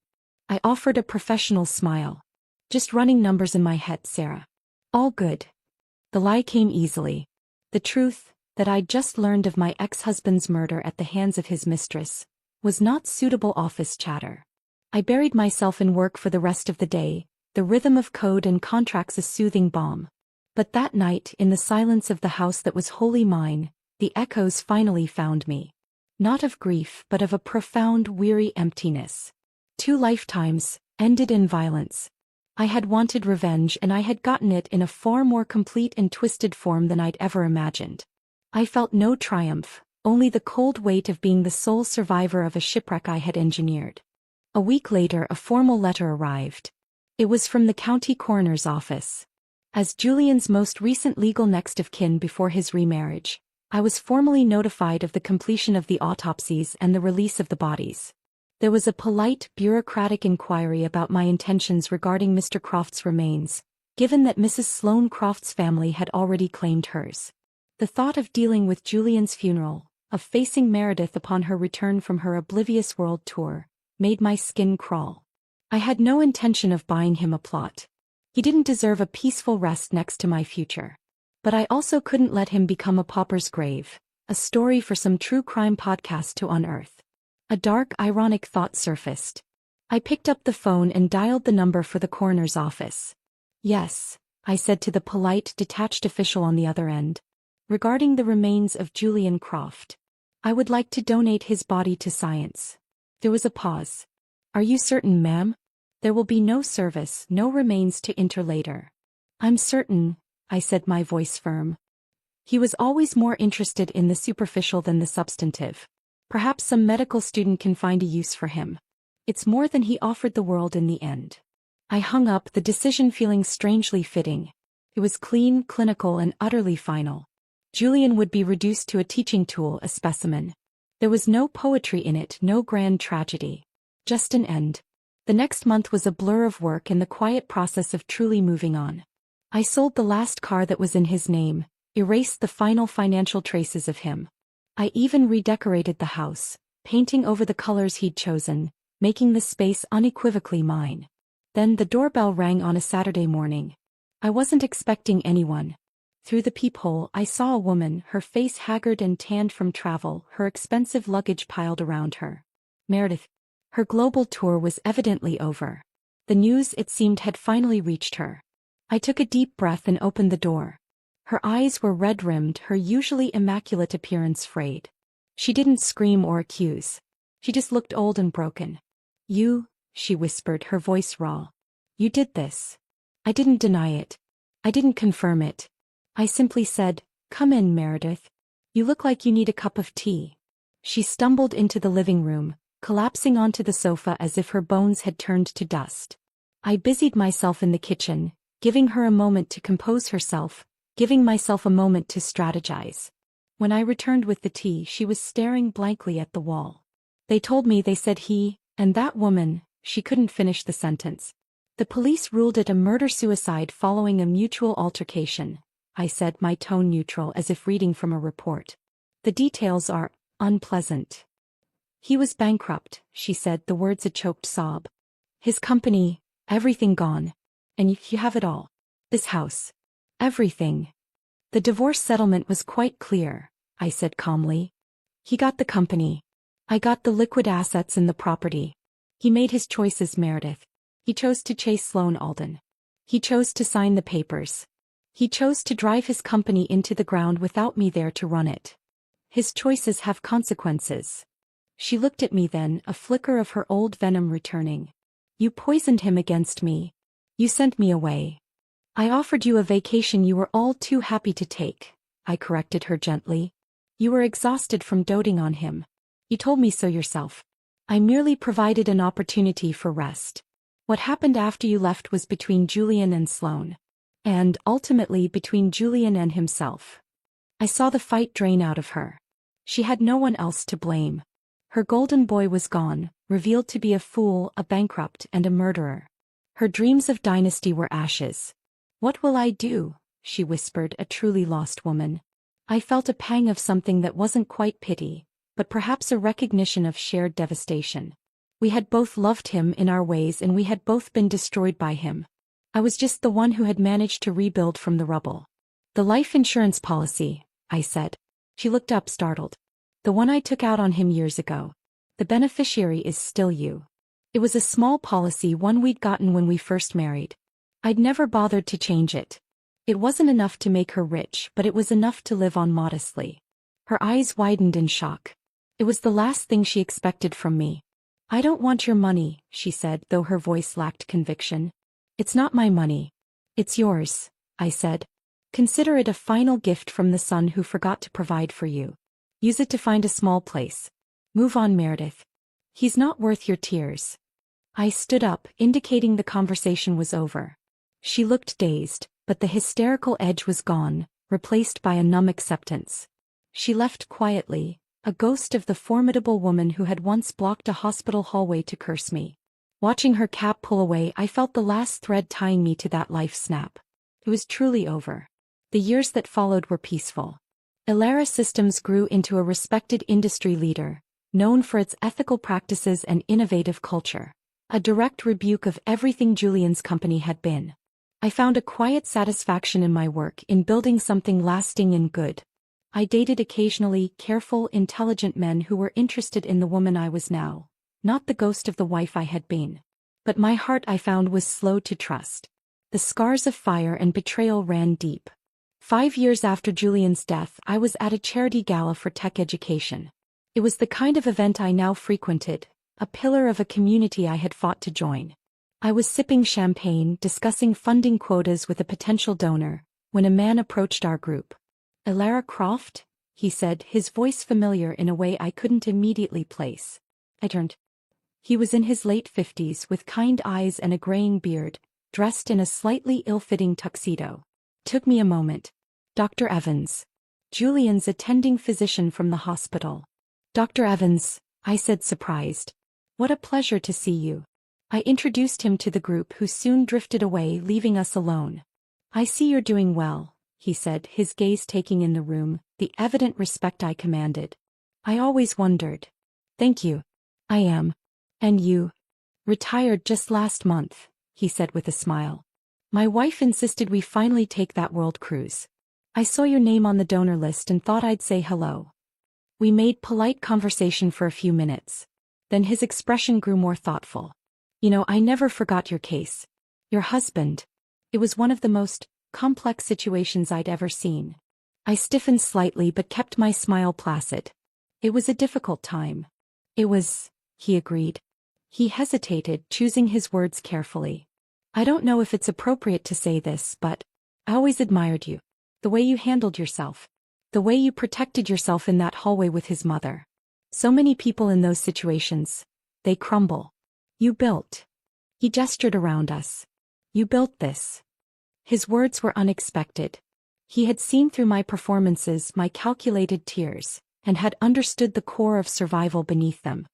I offered a professional smile. Just running numbers in my head, Sarah. All good. The lie came easily. The truth, that I'd just learned of my ex-husband's murder at the hands of his mistress, was not suitable office chatter. I buried myself in work for the rest of the day, the rhythm of code and contracts a soothing balm. But that night, in the silence of the house that was wholly mine, the echoes finally found me. Not of grief, but of a profound, weary emptiness. 2 lifetimes, ended in violence. I had wanted revenge, and I had gotten it in a far more complete and twisted form than I'd ever imagined. I felt no triumph, only the cold weight of being the sole survivor of a shipwreck I had engineered. A week later, a formal letter arrived. It was from the county coroner's office. As Julian's most recent legal next of kin before his remarriage, I was formally notified of the completion of the autopsies and the release of the bodies. There was a polite, bureaucratic inquiry about my intentions regarding Mr. Croft's remains, given that Mrs. Sloane Croft's family had already claimed hers. The thought of dealing with Julian's funeral, of facing Meredith upon her return from her oblivious world tour, made my skin crawl. I had no intention of buying him a plot. He didn't deserve a peaceful rest next to my future. But I also couldn't let him become a pauper's grave, a story for some true crime podcast to unearth. A dark, ironic thought surfaced. I picked up the phone and dialed the number for the coroner's office. "Yes," I said to the polite, detached official on the other end. "Regarding the remains of Julian Croft. I would like to donate his body to science." There was a pause. "Are you certain, ma'am? There will be no service, no remains to inter later." "I'm certain," I said, my voice firm. He was always more interested in the superficial than the substantive. Perhaps some medical student can find a use for him. It's more than he offered the world in the end. I hung up, the decision feeling strangely fitting. It was clean, clinical, and utterly final. Julian would be reduced to a teaching tool, a specimen. There was no poetry in it, no grand tragedy. Just an end. The next month was a blur of work and the quiet process of truly moving on. I sold the last car that was in his name, erased the final financial traces of him. I even redecorated the house, painting over the colors he'd chosen, making the space unequivocally mine. Then the doorbell rang on a Saturday morning. I wasn't expecting anyone. Through the peephole I saw a woman, her face haggard and tanned from travel, her expensive luggage piled around her. Meredith. Her global tour was evidently over. The news, it seemed, had finally reached her. I took a deep breath and opened the door. Her eyes were red-rimmed, her usually immaculate appearance frayed. She didn't scream or accuse. She just looked old and broken. "You," she whispered, her voice raw. "You did this." I didn't deny it. I didn't confirm it. I simply said, "Come in, Meredith. You look like you need a cup of tea." She stumbled into the living room, collapsing onto the sofa as if her bones had turned to dust. I busied myself in the kitchen, giving her a moment to compose herself, giving myself a moment to strategize. When I returned with the tea, she was staring blankly at the wall. They said he, and that woman," she couldn't finish the sentence. "The police ruled it a murder-suicide following a mutual altercation," I said, my tone neutral as if reading from a report. "The details are unpleasant." "He was bankrupt," she said, the words a choked sob. "His company, everything gone. And you have it all. This house. Everything." "The divorce settlement was quite clear," I said calmly. "He got the company. I got the liquid assets and the property. He made his choices, Meredith. He chose to chase Sloane Alden. He chose to sign the papers. He chose to drive his company into the ground without me there to run it. His choices have consequences." She looked at me then, a flicker of her old venom returning. "You poisoned him against me. You sent me away. I offered you a vacation you were all too happy to take," I corrected her gently. "You were exhausted from doting on him. You told me so yourself. I merely provided an opportunity for rest. What happened after you left was between Julian and Sloane. And, ultimately, between Julian and himself." I saw the fight drain out of her. She had no one else to blame. Her golden boy was gone, revealed to be a fool, a bankrupt, and a murderer. Her dreams of dynasty were ashes. "What will I do?" she whispered, a truly lost woman. I felt a pang of something that wasn't quite pity, but perhaps a recognition of shared devastation. We had both loved him in our ways and we had both been destroyed by him. I was just the one who had managed to rebuild from the rubble. "The life insurance policy," I said. She looked up, startled. "The one I took out on him years ago. The beneficiary is still you. It was a small policy, one we'd gotten when we first married. I'd never bothered to change it. It wasn't enough to make her rich, but it was enough to live on modestly." Her eyes widened in shock. It was the last thing she expected from me. "I don't want your money," she said, though her voice lacked conviction. "It's not my money. It's yours," I said. "Consider it a final gift from the son who forgot to provide for you." Use it to find a small place. Move on, Meredith. He's not worth your tears. I stood up, indicating the conversation was over. She looked dazed, but the hysterical edge was gone, replaced by a numb acceptance. She left quietly, a ghost of the formidable woman who had once blocked a hospital hallway to curse me. Watching her cab pull away, I felt the last thread tying me to that life snap. It was truly over. The years that followed were peaceful. Elara Systems grew into a respected industry leader, known for its ethical practices and innovative culture. A direct rebuke of everything Julian's company had been. I found a quiet satisfaction in my work in building something lasting and good. I dated occasionally careful, intelligent men who were interested in the woman I was now, not the ghost of the wife I had been. But my heart, I found, was slow to trust. The scars of fire and betrayal ran deep. 5 years after Julian's death, I was at a charity gala for tech education. It was the kind of event I now frequented, a pillar of a community I had fought to join. I was sipping champagne, discussing funding quotas with a potential donor, when a man approached our group. "Elara Croft?" he said, his voice familiar in a way I couldn't immediately place. I turned. He was in his late 50s with kind eyes and a graying beard, dressed in a slightly ill-fitting tuxedo. Took me a moment. "Dr. Evans. Julian's attending physician from the hospital." "Dr. Evans," I said, surprised. "What a pleasure to see you." I introduced him to the group, who soon drifted away, leaving us alone. "I see you're doing well," he said, his gaze taking in the room, the evident respect I commanded. "I always wondered." "Thank you. I am." "And you?" "Retired just last month," he said with a smile. "My wife insisted we finally take that world cruise. I saw your name on the donor list and thought I'd say hello." We made polite conversation for a few minutes. Then his expression grew more thoughtful. "You know, I never forgot your case. Your husband. It was one of the most complex situations I'd ever seen." I stiffened slightly but kept my smile placid. "It was a difficult time." "It was," he agreed. He hesitated, choosing his words carefully. "I don't know if it's appropriate to say this, but I always admired you. The way you handled yourself. The way you protected yourself in that hallway with his mother. So many people in those situations, they crumble. You built." He gestured around us. "You built this." His words were unexpected. He had seen through my performances, my calculated tears, and had understood the core of survival beneath them.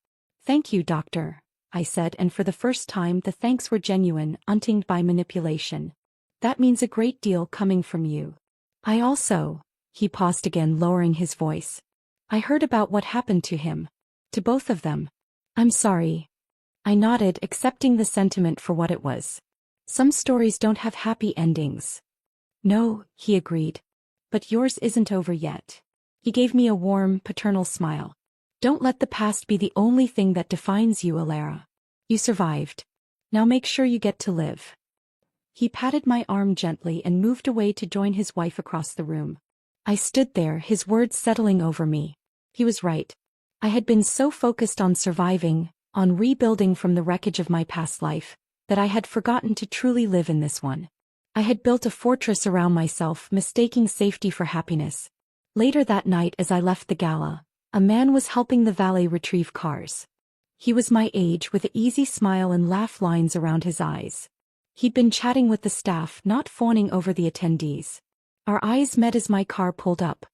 "Thank you, doctor," I said, and for the first time the thanks were genuine, untinged by manipulation. "That means a great deal coming from you." "I also," he paused again, lowering his voice. "I heard about what happened to him. To both of them. I'm sorry." I nodded, accepting the sentiment for what it was. "Some stories don't have happy endings." "No," he agreed. "But yours isn't over yet." He gave me a warm, paternal smile. "Don't let the past be the only thing that defines you, Elara. You survived. Now make sure you get to live." He patted my arm gently and moved away to join his wife across the room. I stood there, his words settling over me. He was right. I had been so focused on surviving, on rebuilding from the wreckage of my past life, that I had forgotten to truly live in this one. I had built a fortress around myself, mistaking safety for happiness. Later that night, as I left the gala, a man was helping the valet retrieve cars. He was my age, with an easy smile and laugh lines around his eyes. He'd been chatting with the staff, not fawning over the attendees. Our eyes met as my car pulled up.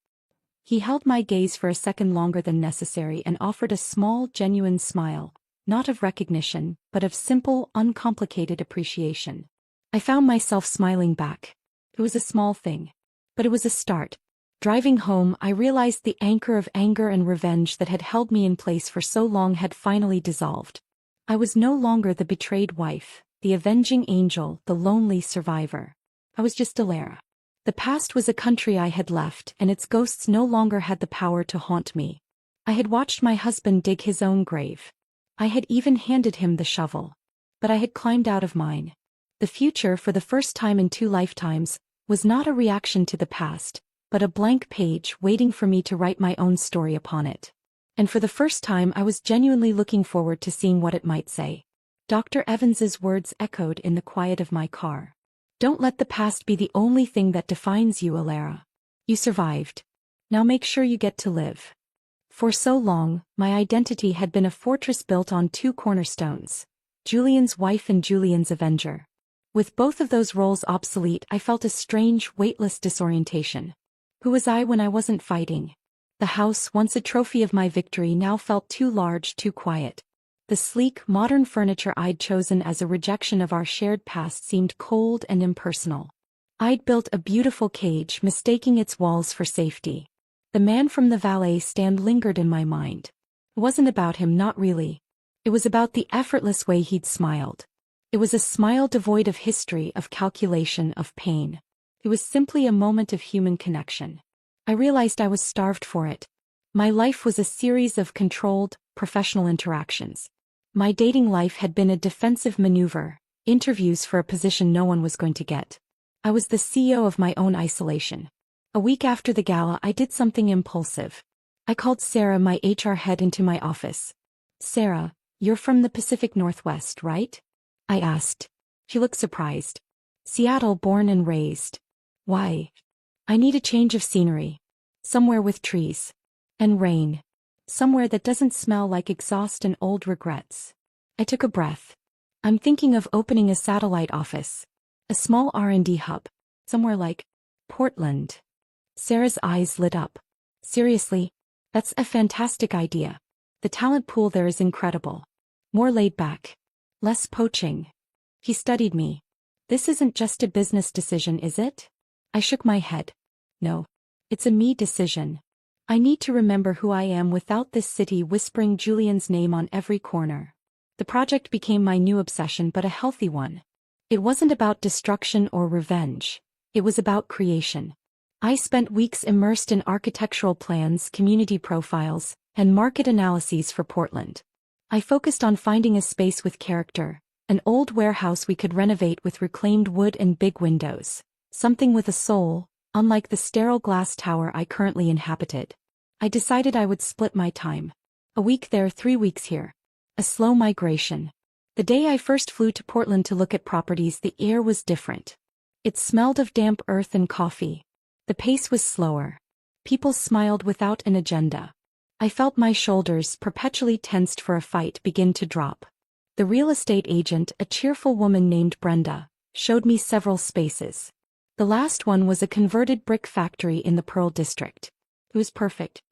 He held my gaze for a second longer than necessary and offered a small, genuine smile, not of recognition, but of simple, uncomplicated appreciation. I found myself smiling back. It was a small thing. But it was a start. Driving home, I realized the anchor of anger and revenge that had held me in place for so long had finally dissolved. I was no longer the betrayed wife, the avenging angel, the lonely survivor. I was just Elara. The past was a country I had left, and its ghosts no longer had the power to haunt me. I had watched my husband dig his own grave. I had even handed him the shovel. But I had climbed out of mine. The future, for the first time in 2 lifetimes, was not a reaction to the past, but a blank page waiting for me to write my own story upon it. And for the first time I was genuinely looking forward to seeing what it might say. Dr. Evans's words echoed in the quiet of my car. "Don't let the past be the only thing that defines you, Elara. You survived. Now make sure you get to live." For so long, my identity had been a fortress built on two cornerstones: Julian's wife and Julian's avenger. With both of those roles obsolete, I felt a strange, weightless disorientation. Who was I when I wasn't fighting? The house, once a trophy of my victory, now felt too large, too quiet. The sleek, modern furniture I'd chosen as a rejection of our shared past seemed cold and impersonal. I'd built a beautiful cage, mistaking its walls for safety. The man from the valet stand lingered in my mind. It wasn't about him, not really. It was about the effortless way he'd smiled. It was a smile devoid of history, of calculation, of pain. It was simply a moment of human connection. I realized I was starved for it. My life was a series of controlled, professional interactions. My dating life had been a defensive maneuver, interviews for a position no one was going to get. I was the CEO of my own isolation. A week after the gala, I did something impulsive. I called Sarah, my HR head, into my office. "Sarah, you're from the Pacific Northwest, right?" I asked. She looked surprised. "Seattle, born and raised." "Why?" "I need a change of scenery. Somewhere with trees. And rain. Somewhere that doesn't smell like exhaust and old regrets." I took a breath. "I'm thinking of opening a satellite office. A small R&D hub. Somewhere like Portland." Sarah's eyes lit up. "Seriously? That's a fantastic idea. The talent pool there is incredible. More laid back. Less poaching." He studied me. "This isn't just a business decision, is it?" I shook my head. "No. It's a me decision. I need to remember who I am without this city whispering Julian's name on every corner." The project became my new obsession, but a healthy one. It wasn't about destruction or revenge. It was about creation. I spent weeks immersed in architectural plans, community profiles, and market analyses for Portland. I focused on finding a space with character, an old warehouse we could renovate with reclaimed wood and big windows, something with a soul, unlike the sterile glass tower I currently inhabited. I decided I would split my time. A week there, 3 weeks here. A slow migration. The day I first flew to Portland to look at properties, the air was different. It smelled of damp earth and coffee. The pace was slower. People smiled without an agenda. I felt my shoulders, perpetually tensed for a fight, begin to drop. The real estate agent, a cheerful woman named Brenda, showed me several spaces. The last one was a converted brick factory in the Pearl District. It was perfect.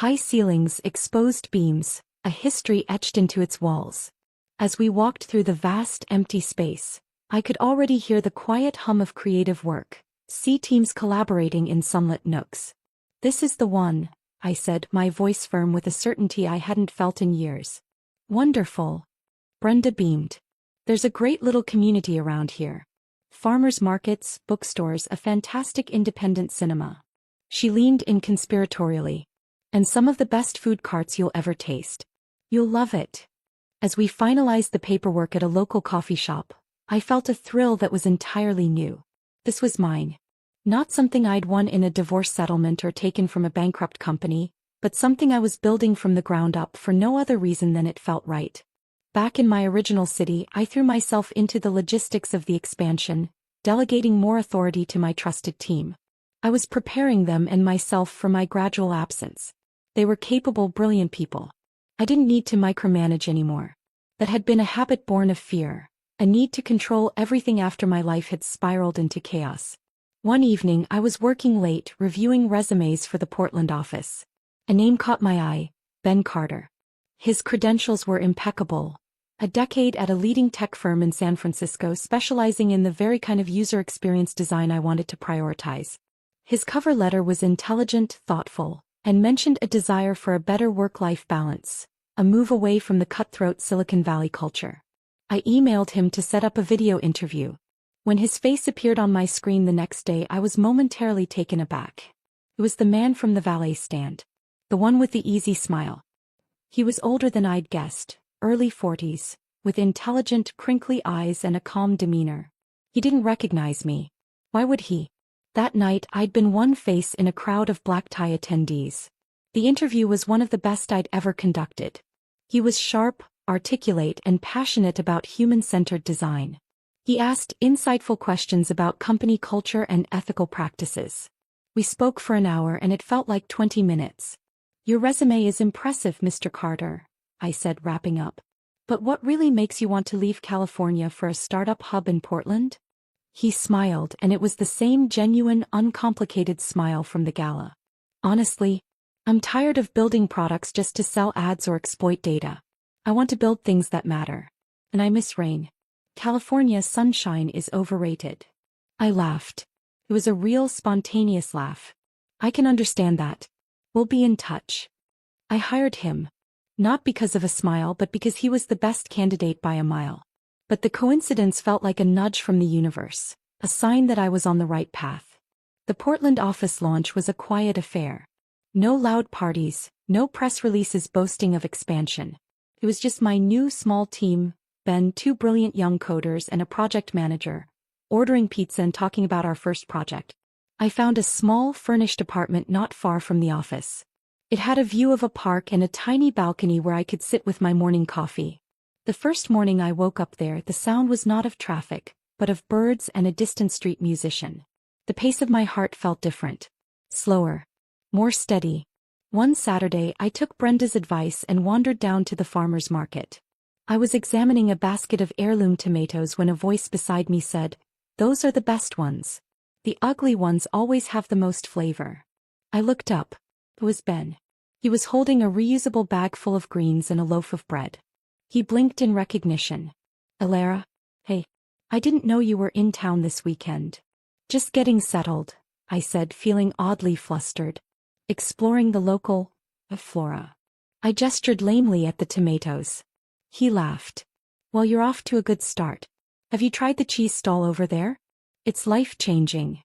High ceilings, exposed beams, a history etched into its walls. As we walked through the vast, empty space, I could already hear the quiet hum of creative work, see teams collaborating in sunlit nooks. "This is the one," I said, my voice firm with a certainty I hadn't felt in years. "Wonderful." Brenda beamed. "There's a great little community around here. Farmers markets, bookstores, a fantastic independent cinema." She leaned in conspiratorially. "And some of the best food carts you'll ever taste. You'll love it." As we finalized the paperwork at a local coffee shop, I felt a thrill that was entirely new. This was mine. Not something I'd won in a divorce settlement or taken from a bankrupt company, but something I was building from the ground up for no other reason than it felt right. Back in my original city, I threw myself into the logistics of the expansion, delegating more authority to my trusted team. I was preparing them and myself for my gradual absence. They were capable, brilliant people. I didn't need to micromanage anymore. That had been a habit born of fear, a need to control everything after my life had spiraled into chaos. One evening I was working late, reviewing resumes for the Portland office. A name caught my eye: Ben Carter. His credentials were impeccable. A decade at a leading tech firm in San Francisco, specializing in the very kind of user experience design I wanted to prioritize. His cover letter was intelligent, thoughtful, and mentioned a desire for a better work-life balance, a move away from the cutthroat Silicon Valley culture. I emailed him to set up a video interview. When his face appeared on my screen the next day, I was momentarily taken aback. It was the man from the valet stand. The one with the easy smile. He was older than I'd guessed, early 40s, with intelligent, crinkly eyes and a calm demeanor. He didn't recognize me. Why would he? That night I'd been one face in a crowd of black-tie attendees. The interview was one of the best I'd ever conducted. He was sharp, articulate, and passionate about human-centered design. He asked insightful questions about company culture and ethical practices. We spoke for an hour and it felt like 20 minutes. Your resume is impressive, Mr. Carter, I said, wrapping up. But what really makes you want to leave California for a startup hub in Portland? He smiled, and it was the same genuine, uncomplicated smile from the gala. Honestly, I'm tired of building products just to sell ads or exploit data. I want to build things that matter. And I miss rain. California's sunshine is overrated. I laughed. It was a real, spontaneous laugh. I can understand that. We'll be in touch. I hired him. Not because of a smile, but because he was the best candidate by a mile. But the coincidence felt like a nudge from the universe, a sign that I was on the right path. The Portland office launch was a quiet affair. No loud parties, no press releases boasting of expansion. It was just my new small team, Ben, 2 brilliant young coders and a project manager, ordering pizza and talking about our first project. I found a small, furnished apartment not far from the office. It had a view of a park and a tiny balcony where I could sit with my morning coffee. The first morning I woke up there, the sound was not of traffic, but of birds and a distant street musician. The pace of my heart felt different. Slower. More steady. One Saturday I took Brenda's advice and wandered down to the farmer's market. I was examining a basket of heirloom tomatoes when a voice beside me said, "Those are the best ones. The ugly ones always have the most flavor." I looked up. It was Ben. He was holding a reusable bag full of greens and a loaf of bread. He blinked in recognition. "Alara? Hey. I didn't know you were in town this weekend." "Just getting settled," I said, feeling oddly flustered. "Exploring the local flora." I gestured lamely at the tomatoes. He laughed. "Well, you're off to a good start. Have you tried the cheese stall over there? It's life-changing."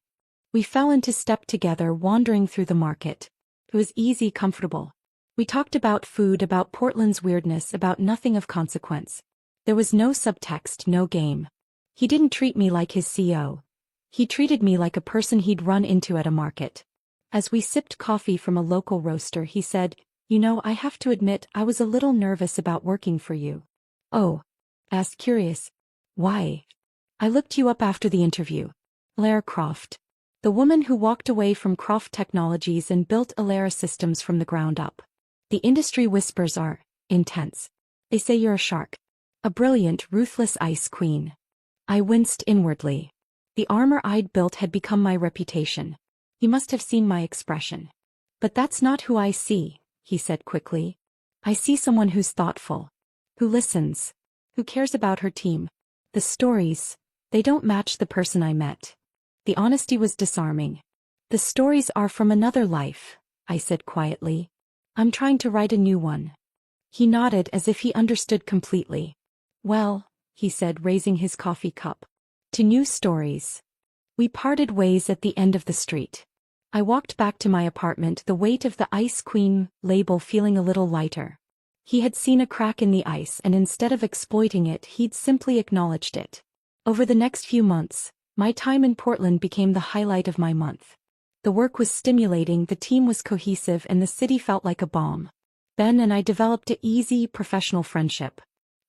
We fell into step together, wandering through the market. It was easy, comfortable. We talked about food, about Portland's weirdness, about nothing of consequence. There was no subtext, no game. He didn't treat me like his CEO. He treated me like a person he'd run into at a market. As we sipped coffee from a local roaster, he said, "You know, I have to admit, I was a little nervous about working for you." "Oh?" asked, curious. "Why?" "I looked you up after the interview. Lara Croft. The woman who walked away from Croft Technologies and built Alara Systems from the ground up. The industry whispers are intense. They say you're a shark. A brilliant, ruthless ice queen." I winced inwardly. The armor I'd built had become my reputation. He must have seen my expression. "But that's not who I see," he said quickly. "I see someone who's thoughtful. Who listens. Who cares about her team. The stories, they don't match the person I met." The honesty was disarming. "The stories are from another life," I said quietly. "I'm trying to write a new one." He nodded as if he understood completely. "Well," he said, raising his coffee cup. "To new stories." We parted ways at the end of the street. I walked back to my apartment, the weight of the Ice Queen label feeling a little lighter. He had seen a crack in the ice, and instead of exploiting it, he'd simply acknowledged it. Over the next few months, my time in Portland became the highlight of my month. The work was stimulating, the team was cohesive, and the city felt like a balm. Ben and I developed an easy, professional friendship.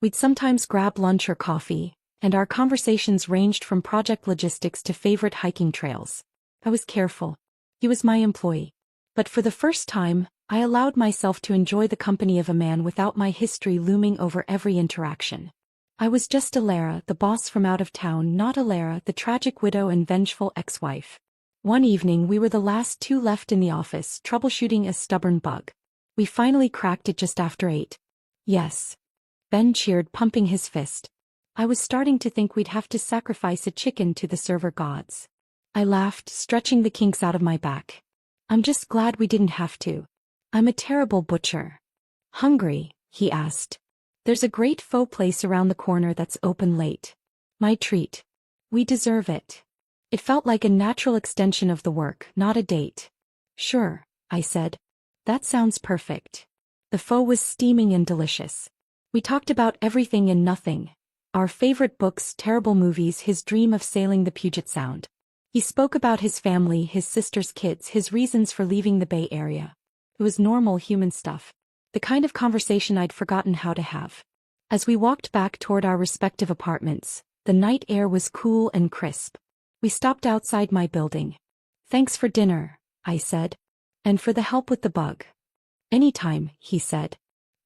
We'd sometimes grab lunch or coffee, and our conversations ranged from project logistics to favorite hiking trails. I was careful. He was my employee. But for the first time, I allowed myself to enjoy the company of a man without my history looming over every interaction. I was just Alara, the boss from out of town, not Alara, the tragic widow and vengeful ex-wife. One evening we were the last two left in the office, troubleshooting a stubborn bug. We finally cracked it just after 8. "Yes." Ben cheered, pumping his fist. I was starting to think we'd have to sacrifice a chicken to the server gods. I laughed, stretching the kinks out of my back. "I'm just glad we didn't have to. I'm a terrible butcher." "Hungry?" he asked. "There's a great pho place around the corner that's open late. My treat. We deserve it." It felt like a natural extension of the work, not a date. "Sure," I said. "That sounds perfect." The pho was steaming and delicious. We talked about everything and nothing. Our favorite books, terrible movies, his dream of sailing the Puget Sound. He spoke about his family, his sister's kids, his reasons for leaving the Bay Area. It was normal human stuff. The kind of conversation I'd forgotten how to have. As we walked back toward our respective apartments, the night air was cool and crisp. We stopped outside my building. "Thanks for dinner," I said. "And for the help with the bug." Anytime, he said.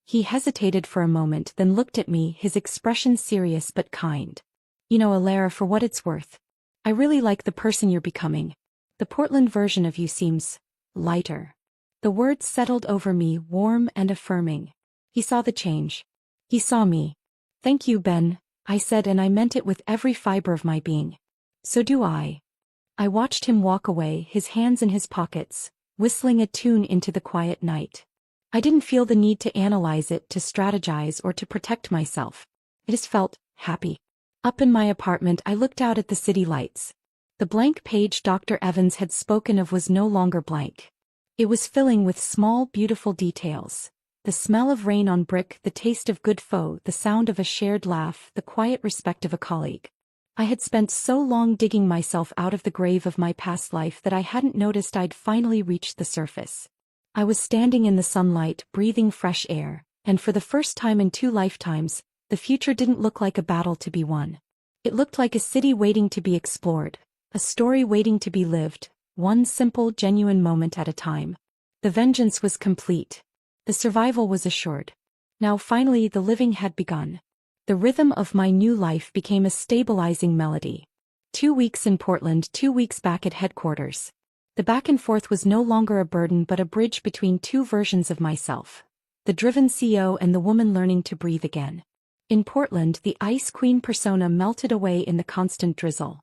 He hesitated for a moment, then looked at me, his expression serious but kind. You know, Alara, for what it's worth, I really like the person you're becoming. The Portland version of you seems lighter. The words settled over me, warm and affirming. He saw the change. He saw me. Thank you, Ben, I said, and I meant it with every fiber of my being. So do I. I watched him walk away, his hands in his pockets, whistling a tune into the quiet night. I didn't feel the need to analyze it, to strategize, or to protect myself. I just felt happy. Up in my apartment, I looked out at the city lights. The blank page Dr. Evans had spoken of was no longer blank. It was filling with small, beautiful details. The smell of rain on brick, the taste of good pho, the sound of a shared laugh, the quiet respect of a colleague. I had spent so long digging myself out of the grave of my past life that I hadn't noticed I'd finally reached the surface. I was standing in the sunlight, breathing fresh air, and for the first time in 2 lifetimes, the future didn't look like a battle to be won. It looked like a city waiting to be explored, a story waiting to be lived, one simple, genuine moment at a time. The vengeance was complete. The survival was assured. Now finally the living had begun. The rhythm of my new life became a stabilizing melody. 2 weeks in Portland, 2 weeks back at headquarters. The back and forth was no longer a burden but a bridge between 2 versions of myself. The driven CEO and the woman learning to breathe again. In Portland, the Ice Queen persona melted away in the constant drizzle.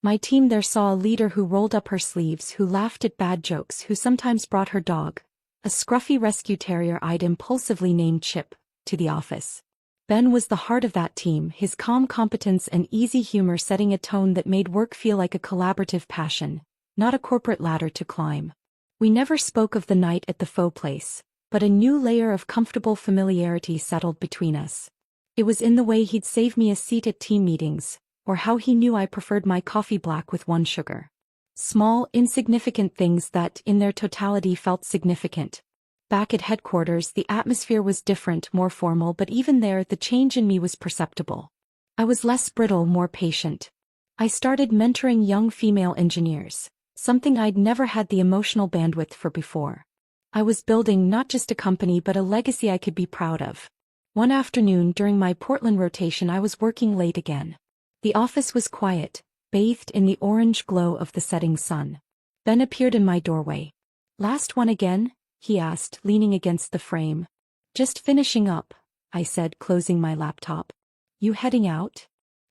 My team there saw a leader who rolled up her sleeves, who laughed at bad jokes, who sometimes brought her dog, a scruffy rescue terrier I'd impulsively named Chip, to the office. Ben was the heart of that team, his calm competence and easy humor setting a tone that made work feel like a collaborative passion, not a corporate ladder to climb. We never spoke of the night at the faux place, but a new layer of comfortable familiarity settled between us. It was in the way he'd save me a seat at team meetings, or how he knew I preferred my coffee black with 1 sugar. Small, insignificant things that, in their totality, felt significant. Back at headquarters, the atmosphere was different, more formal, but even there, the change in me was perceptible. I was less brittle, more patient. I started mentoring young female engineers, something I'd never had the emotional bandwidth for before. I was building not just a company but a legacy I could be proud of. One afternoon during my Portland rotation, I was working late again. The office was quiet, bathed in the orange glow of the setting sun. Ben appeared in my doorway. "Last one again?" he asked, leaning against the frame. "Just finishing up," I said, closing my laptop. "You heading out?"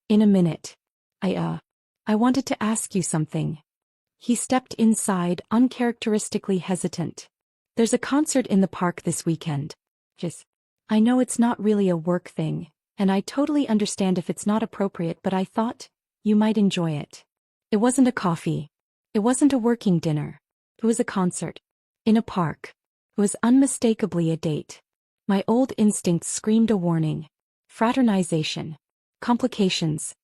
"In a minute. I wanted to ask you something." He stepped inside, uncharacteristically hesitant. "There's a concert in the park this weekend. I know it's not really a work thing, and I totally understand if it's not appropriate, but I thought you might enjoy it." It wasn't a coffee. It wasn't a working dinner. It was a concert. In a park. It was unmistakably a date. My old instincts screamed a warning. Fraternization. Complications.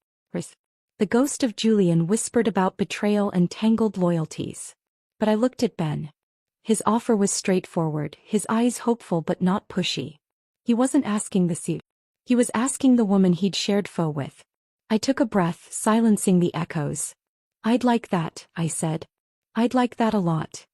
The ghost of Julian whispered about betrayal and tangled loyalties. But I looked at Ben. His offer was straightforward, his eyes hopeful but not pushy. He wasn't asking the suit. He was asking the woman he'd shared pho with. I took a breath, silencing the echoes. "I'd like that," I said. "I'd like that a lot."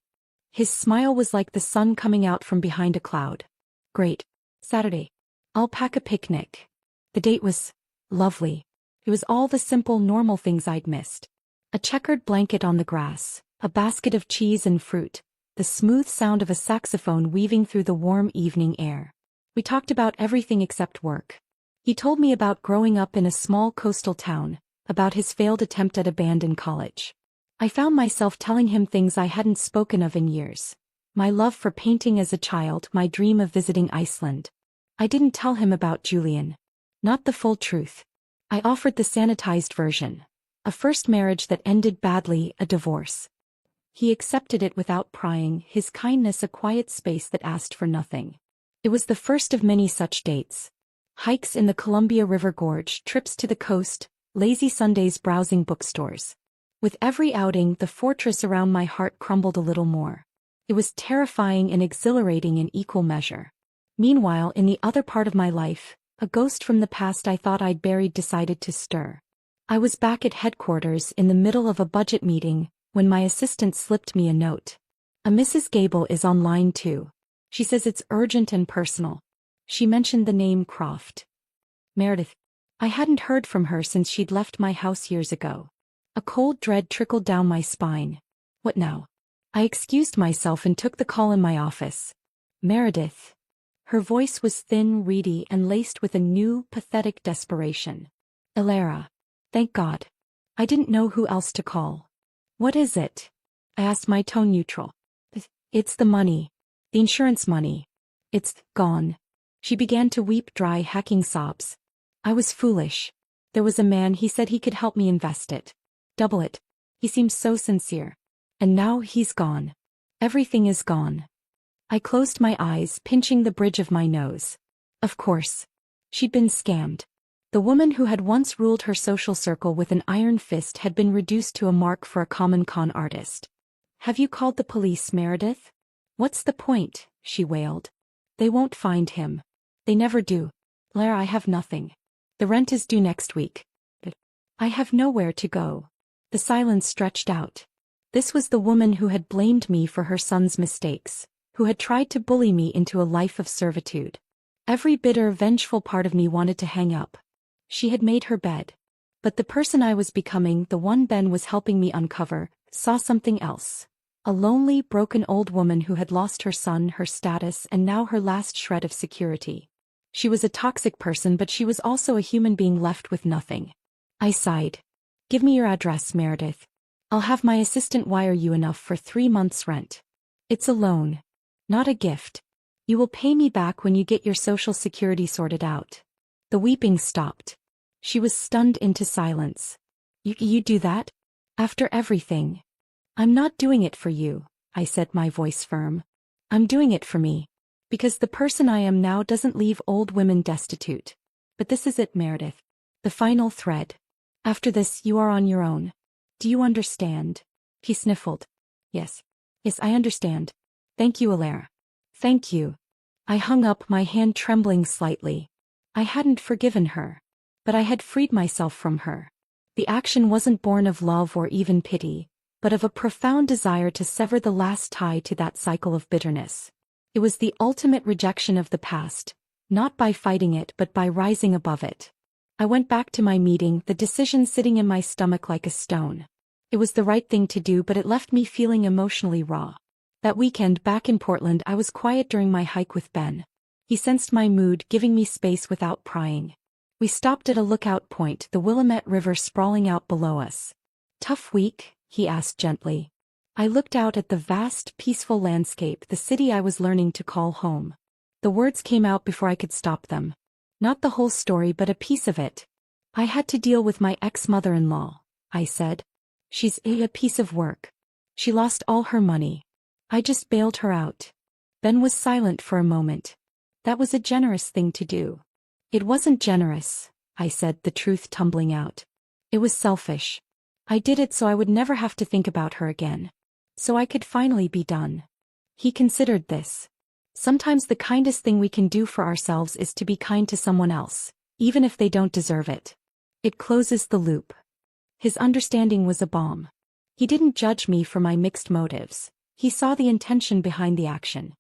His smile was like the sun coming out from behind a cloud. "Great. Saturday. I'll pack a picnic." The date was lovely. It was all the simple, normal things I'd missed. A checkered blanket on the grass, a basket of cheese and fruit, the smooth sound of a saxophone weaving through the warm evening air. We talked about everything except work. He told me about growing up in a small coastal town, about his failed attempt at a band in college. I found myself telling him things I hadn't spoken of in years. My love for painting as a child, my dream of visiting Iceland. I didn't tell him about Julian. Not the full truth. I offered the sanitized version. A first marriage that ended badly, a divorce. He accepted it without prying, his kindness a quiet space that asked for nothing. It was the first of many such dates. Hikes in the Columbia River Gorge, trips to the coast, lazy Sundays browsing bookstores. With every outing, the fortress around my heart crumbled a little more. It was terrifying and exhilarating in equal measure. Meanwhile, in the other part of my life, a ghost from the past I thought I'd buried decided to stir. I was back at headquarters in the middle of a budget meeting when my assistant slipped me a note. "A Mrs. Gable is on line 2. She says it's urgent and personal. She mentioned the name Croft. Meredith. I hadn't heard from her since she'd left my house years ago. A cold dread trickled down my spine. What now? I excused myself and took the call in my office. Meredith. Her voice was thin, reedy, and laced with a new, pathetic desperation. Elara. Thank God. I didn't know who else to call. What is it? I asked, my tone neutral. It's the money. The insurance money. It's gone. She began to weep dry, hacking sobs. I was foolish. There was a man, he said he could help me invest it. Double it. He seemed so sincere. And now he's gone. Everything is gone. I closed my eyes, pinching the bridge of my nose. Of course. She'd been scammed. The woman who had once ruled her social circle with an iron fist had been reduced to a mark for a common con artist. Have you called the police, Meredith? What's the point? She wailed. They won't find him. They never do. Blair, I have nothing. The rent is due next week. But I have nowhere to go. The silence stretched out. This was the woman who had blamed me for her son's mistakes, who had tried to bully me into a life of servitude. Every bitter, vengeful part of me wanted to hang up. She had made her bed. But the person I was becoming, the one Ben was helping me uncover, saw something else. A lonely, broken old woman who had lost her son, her status, and now her last shred of security. She was a toxic person, but she was also a human being left with nothing. I sighed. Give me your address, Meredith. I'll have my assistant wire you enough for 3 months' rent. It's a loan, not a gift. You will pay me back when you get your social security sorted out. The weeping stopped. She was stunned into silence. You do that? After everything? I'm not doing it for you, I said, my voice firm. I'm doing it for me. Because the person I am now doesn't leave old women destitute. But this is it, Meredith. The final thread. After this, you are on your own. Do you understand? He sniffled. Yes. Yes, I understand. Thank you, Elara. Thank you. I hung up, my hand trembling slightly. I hadn't forgiven her. But I had freed myself from her. The action wasn't born of love or even pity, but of a profound desire to sever the last tie to that cycle of bitterness. It was the ultimate rejection of the past, not by fighting it but by rising above it. I went back to my meeting, the decision sitting in my stomach like a stone. It was the right thing to do, but it left me feeling emotionally raw. That weekend back in Portland, I was quiet during my hike with Ben. He sensed my mood, giving me space without prying. We stopped at a lookout point, the Willamette River sprawling out below us. Tough week? He asked gently. I looked out at the vast, peaceful landscape, the city I was learning to call home. The words came out before I could stop them. Not the whole story, but a piece of it. I had to deal with my ex-mother-in-law, I said. She's a piece of work. She lost all her money. I just bailed her out. Ben was silent for a moment. That was a generous thing to do. It wasn't generous, I said, the truth tumbling out. It was selfish. I did it so I would never have to think about her again. So I could finally be done. He considered this. Sometimes the kindest thing we can do for ourselves is to be kind to someone else, even if they don't deserve it. It closes the loop. His understanding was a balm. He didn't judge me for my mixed motives. He saw the intention behind the action.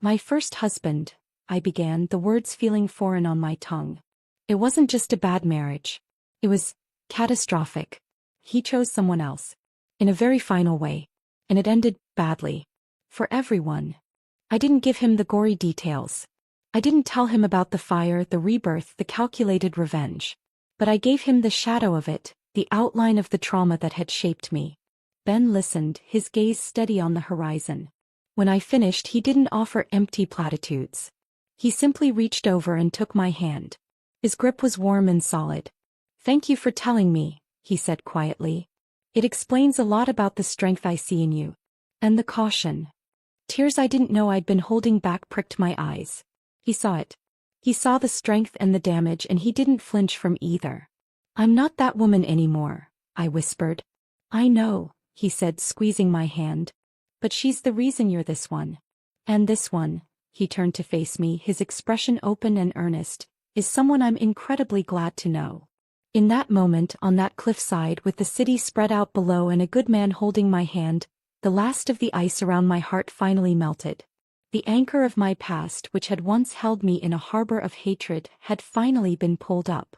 My first husband, I began, the words feeling foreign on my tongue. It wasn't just a bad marriage. It was catastrophic. He chose someone else. In a very final way. And it ended badly. For everyone. I didn't give him the gory details. I didn't tell him about the fire, the rebirth, the calculated revenge. But I gave him the shadow of it, the outline of the trauma that had shaped me. Ben listened, his gaze steady on the horizon. When I finished, he didn't offer empty platitudes. He simply reached over and took my hand. His grip was warm and solid. Thank you for telling me, he said quietly. It explains a lot about the strength I see in you. And the caution. Tears I didn't know I'd been holding back pricked my eyes. He saw it. He saw the strength and the damage, and he didn't flinch from either. I'm not that woman anymore, I whispered. I know, he said, squeezing my hand. But she's the reason you're this one. And this one, he turned to face me, his expression open and earnest, is someone I'm incredibly glad to know. In that moment, on that cliffside with the city spread out below and a good man holding my hand, the last of the ice around my heart finally melted. The anchor of my past, which had once held me in a harbor of hatred, had finally been pulled up.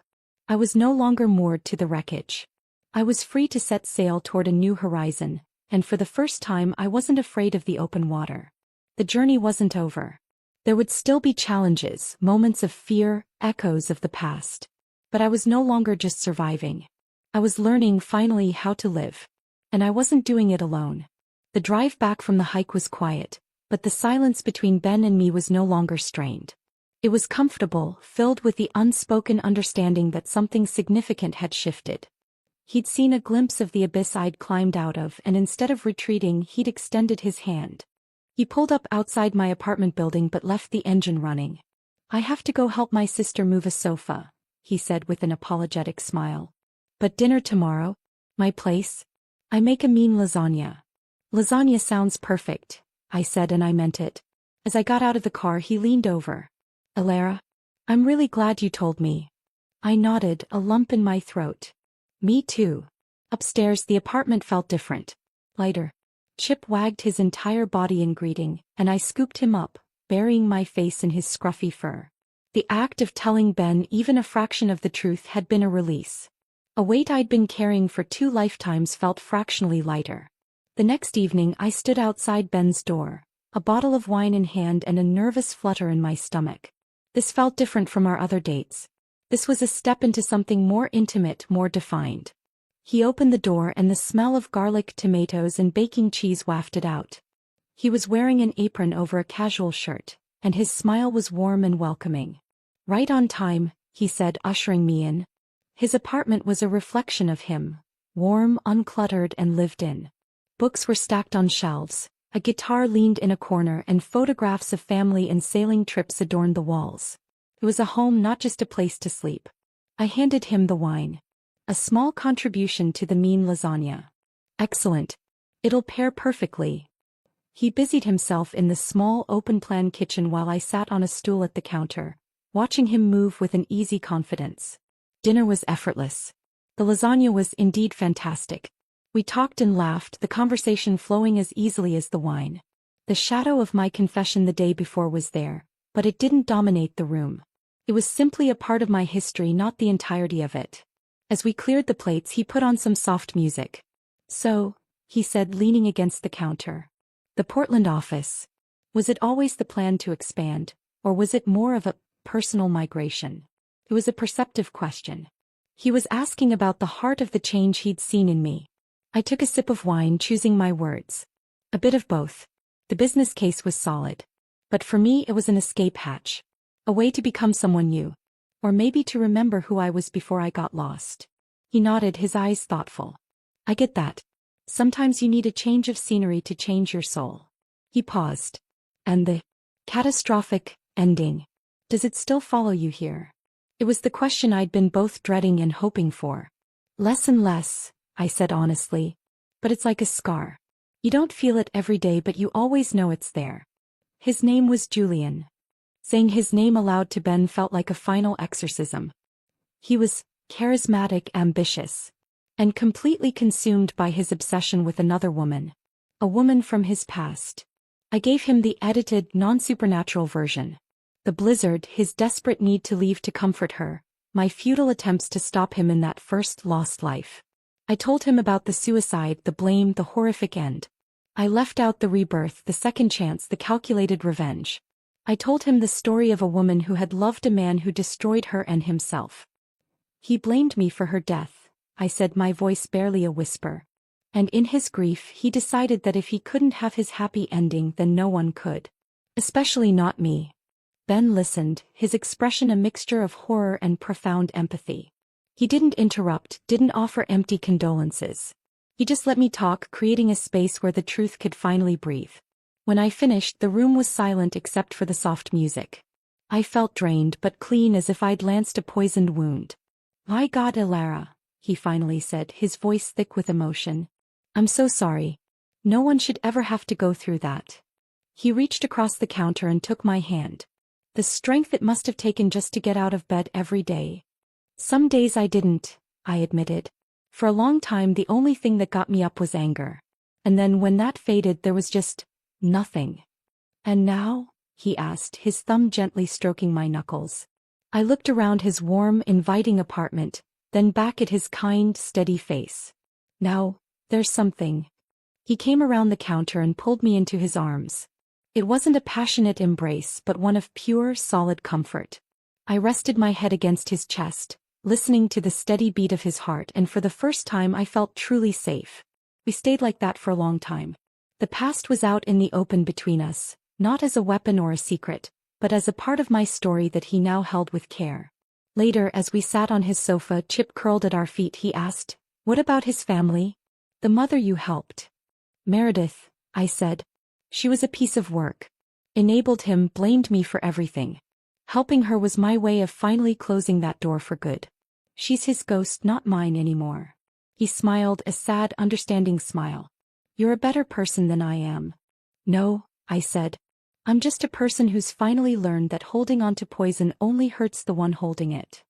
I was no longer moored to the wreckage. I was free to set sail toward a new horizon, and for the first time I wasn't afraid of the open water. The journey wasn't over. There would still be challenges, moments of fear, echoes of the past. But I was no longer just surviving. I was learning finally how to live. And I wasn't doing it alone. The drive back from the hike was quiet, but the silence between Ben and me was no longer strained. It was comfortable, filled with the unspoken understanding that something significant had shifted. He'd seen a glimpse of the abyss I'd climbed out of, and instead of retreating, he'd extended his hand. He pulled up outside my apartment building but left the engine running. "I have to go help my sister move a sofa," he said with an apologetic smile. "But dinner tomorrow? My place? I make a mean lasagna." "Lasagna sounds perfect," I said, and I meant it. As I got out of the car, he leaned over. "Alara, I'm really glad you told me." I nodded, a lump in my throat. "Me too." Upstairs, the apartment felt different. Lighter. Chip wagged his entire body in greeting, and I scooped him up, burying my face in his scruffy fur. The act of telling Ben even a fraction of the truth had been a release. A weight I'd been carrying for 2 lifetimes felt fractionally lighter. The next evening I stood outside Ben's door, a bottle of wine in hand and a nervous flutter in my stomach. This felt different from our other dates. This was a step into something more intimate, more defined. He opened the door and the smell of garlic, tomatoes, and baking cheese wafted out. He was wearing an apron over a casual shirt, and his smile was warm and welcoming. "Right on time," he said, ushering me in. His apartment was a reflection of him, warm, uncluttered, and lived in. Books were stacked on shelves, a guitar leaned in a corner, and photographs of family and sailing trips adorned the walls. It was a home, not just a place to sleep. I handed him the wine. "A small contribution to the mean lasagna." "Excellent. It'll pair perfectly." He busied himself in the small open-plan kitchen while I sat on a stool at the counter, watching him move with an easy confidence. Dinner was effortless. The lasagna was indeed fantastic. We talked and laughed, the conversation flowing as easily as the wine. The shadow of my confession the day before was there, but it didn't dominate the room. It was simply a part of my history, not the entirety of it. As we cleared the plates, he put on some soft music. "So," he said, leaning against the counter. "The Portland office. Was it always the plan to expand, or was it more of a personal migration?" It was a perceptive question. He was asking about the heart of the change he'd seen in me. I took a sip of wine, choosing my words. A bit of both. The business case was solid. But for me it was an escape hatch. A way to become someone new. Or maybe to remember who I was before I got lost. He nodded, his eyes thoughtful. "I get that. Sometimes you need a change of scenery to change your soul." He paused. "And the catastrophic ending. Does it still follow you here?" It was the question I'd been both dreading and hoping for. "Less and less," I said honestly. "But it's like a scar. You don't feel it every day, but you always know it's there." His name was Julian. Saying his name aloud to Ben felt like a final exorcism. He was charismatic, ambitious, and completely consumed by his obsession with another woman. A woman from his past. I gave him the edited, non-supernatural version. The blizzard, his desperate need to leave to comfort her, my futile attempts to stop him in that first lost life. I told him about the suicide, the blame, the horrific end. I left out the rebirth, the second chance, the calculated revenge. I told him the story of a woman who had loved a man who destroyed her and himself. "He blamed me for her death," I said, my voice barely a whisper. "And in his grief he decided that if he couldn't have his happy ending, then no one could. Especially not me." Ben listened, his expression a mixture of horror and profound empathy. He didn't interrupt, didn't offer empty condolences. He just let me talk, creating a space where the truth could finally breathe. When I finished, the room was silent except for the soft music. I felt drained but clean, as if I'd lanced a poisoned wound. "My God, Alara," he finally said, his voice thick with emotion. "I'm so sorry. No one should ever have to go through that." He reached across the counter and took my hand. The strength it must have taken just to get out of bed every day. "Some days I didn't," I admitted. "For a long time the only thing that got me up was anger. And then when that faded, there was just nothing." "And now?" he asked, his thumb gently stroking my knuckles. I looked around his warm, inviting apartment, then back at his kind, steady face. "Now, there's something." He came around the counter and pulled me into his arms. It wasn't a passionate embrace but one of pure, solid comfort. I rested my head against his chest, listening to the steady beat of his heart, and for the first time I felt truly safe. We stayed like that for a long time. The past was out in the open between us, not as a weapon or a secret, but as a part of my story that he now held with care. Later, as we sat on his sofa, Chip curled at our feet, he asked, "What about his family? The mother you helped?" "Meredith," I said. "She was a piece of work. Enabled him, blamed me for everything. Helping her was my way of finally closing that door for good. She's his ghost, not mine anymore." He smiled, a sad, understanding smile. "You're a better person than I am." "No," I said. "I'm just a person who's finally learned that holding on to poison only hurts the one holding it."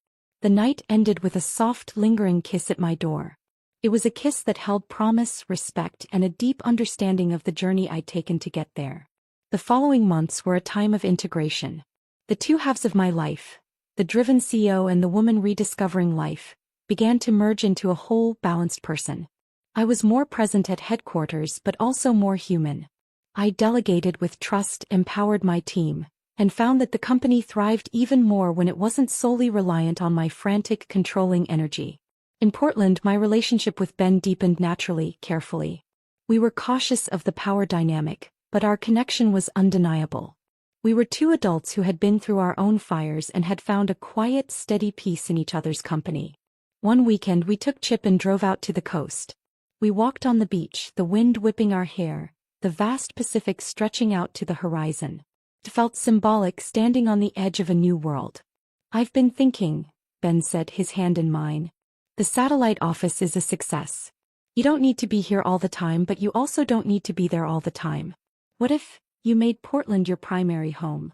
The night ended with a soft, lingering kiss at my door. It was a kiss that held promise, respect, and a deep understanding of the journey I'd taken to get there. The following months were a time of integration. The two halves of my life, the driven CEO and the woman rediscovering life, began to merge into a whole, balanced person. I was more present at headquarters but also more human. I delegated with trust, empowered my team, and found that the company thrived even more when it wasn't solely reliant on my frantic, controlling energy. In Portland, my relationship with Ben deepened naturally, carefully. We were cautious of the power dynamic, but our connection was undeniable. We were two adults who had been through our own fires and had found a quiet, steady peace in each other's company. One weekend we took Chip and drove out to the coast. We walked on the beach, the wind whipping our hair, the vast Pacific stretching out to the horizon. It felt symbolic, standing on the edge of a new world. "I've been thinking," Ben said, his hand in mine. "The satellite office is a success. You don't need to be here all the time, but you also don't need to be there all the time. What if you made Portland your primary home?"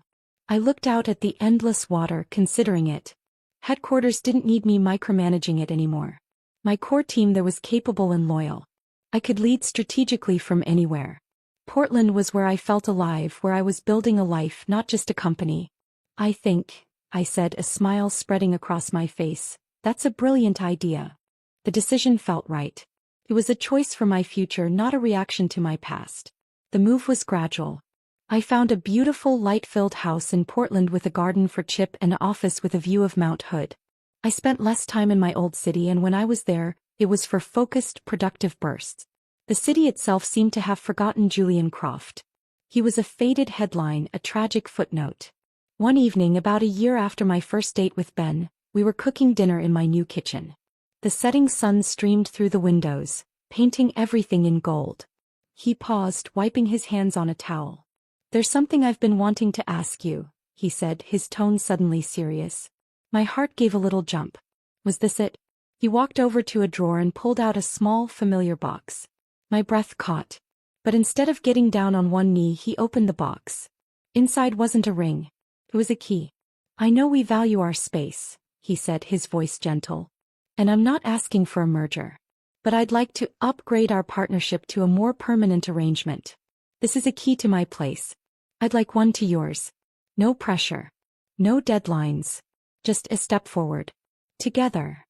I looked out at the endless water, considering it. Headquarters didn't need me micromanaging it anymore. My core team there was capable and loyal. I could lead strategically from anywhere. Portland was where I felt alive, where I was building a life, not just a company. "I think," I said, a smile spreading across my face, "that's a brilliant idea." The decision felt right. It was a choice for my future, not a reaction to my past. The move was gradual. I found a beautiful, light-filled house in Portland with a garden for Chip and an office with a view of Mount Hood. I spent less time in my old city, and when I was there, it was for focused, productive bursts. The city itself seemed to have forgotten Julian Croft. He was a faded headline, a tragic footnote. One evening, about a year after my first date with Ben, we were cooking dinner in my new kitchen. The setting sun streamed through the windows, painting everything in gold. He paused, wiping his hands on a towel. "There's something I've been wanting to ask you," he said, his tone suddenly serious. My heart gave a little jump. Was this it? He walked over to a drawer and pulled out a small, familiar box. My breath caught. But instead of getting down on one knee, he opened the box. Inside wasn't a ring. It was a key. "I know we value our space," he said, his voice gentle. "And I'm not asking for a merger. But I'd like to upgrade our partnership to a more permanent arrangement. This is a key to my place. I'd like one to yours. No pressure. No deadlines. Just a step forward. Together."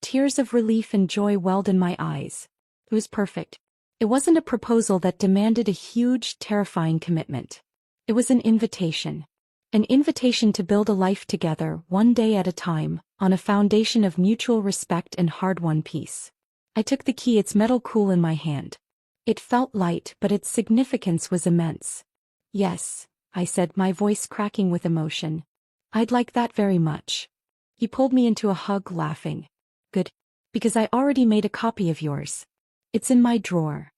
Tears of relief and joy welled in my eyes. It was perfect. It wasn't a proposal that demanded a huge, terrifying commitment. It was an invitation. An invitation to build a life together, one day at a time, on a foundation of mutual respect and hard-won peace. I took the key, its metal cool in my hand. It felt light, but its significance was immense. "Yes," I said, my voice cracking with emotion. "I'd like that very much." He pulled me into a hug, laughing. "Good. Because I already made a copy of yours. It's in my drawer."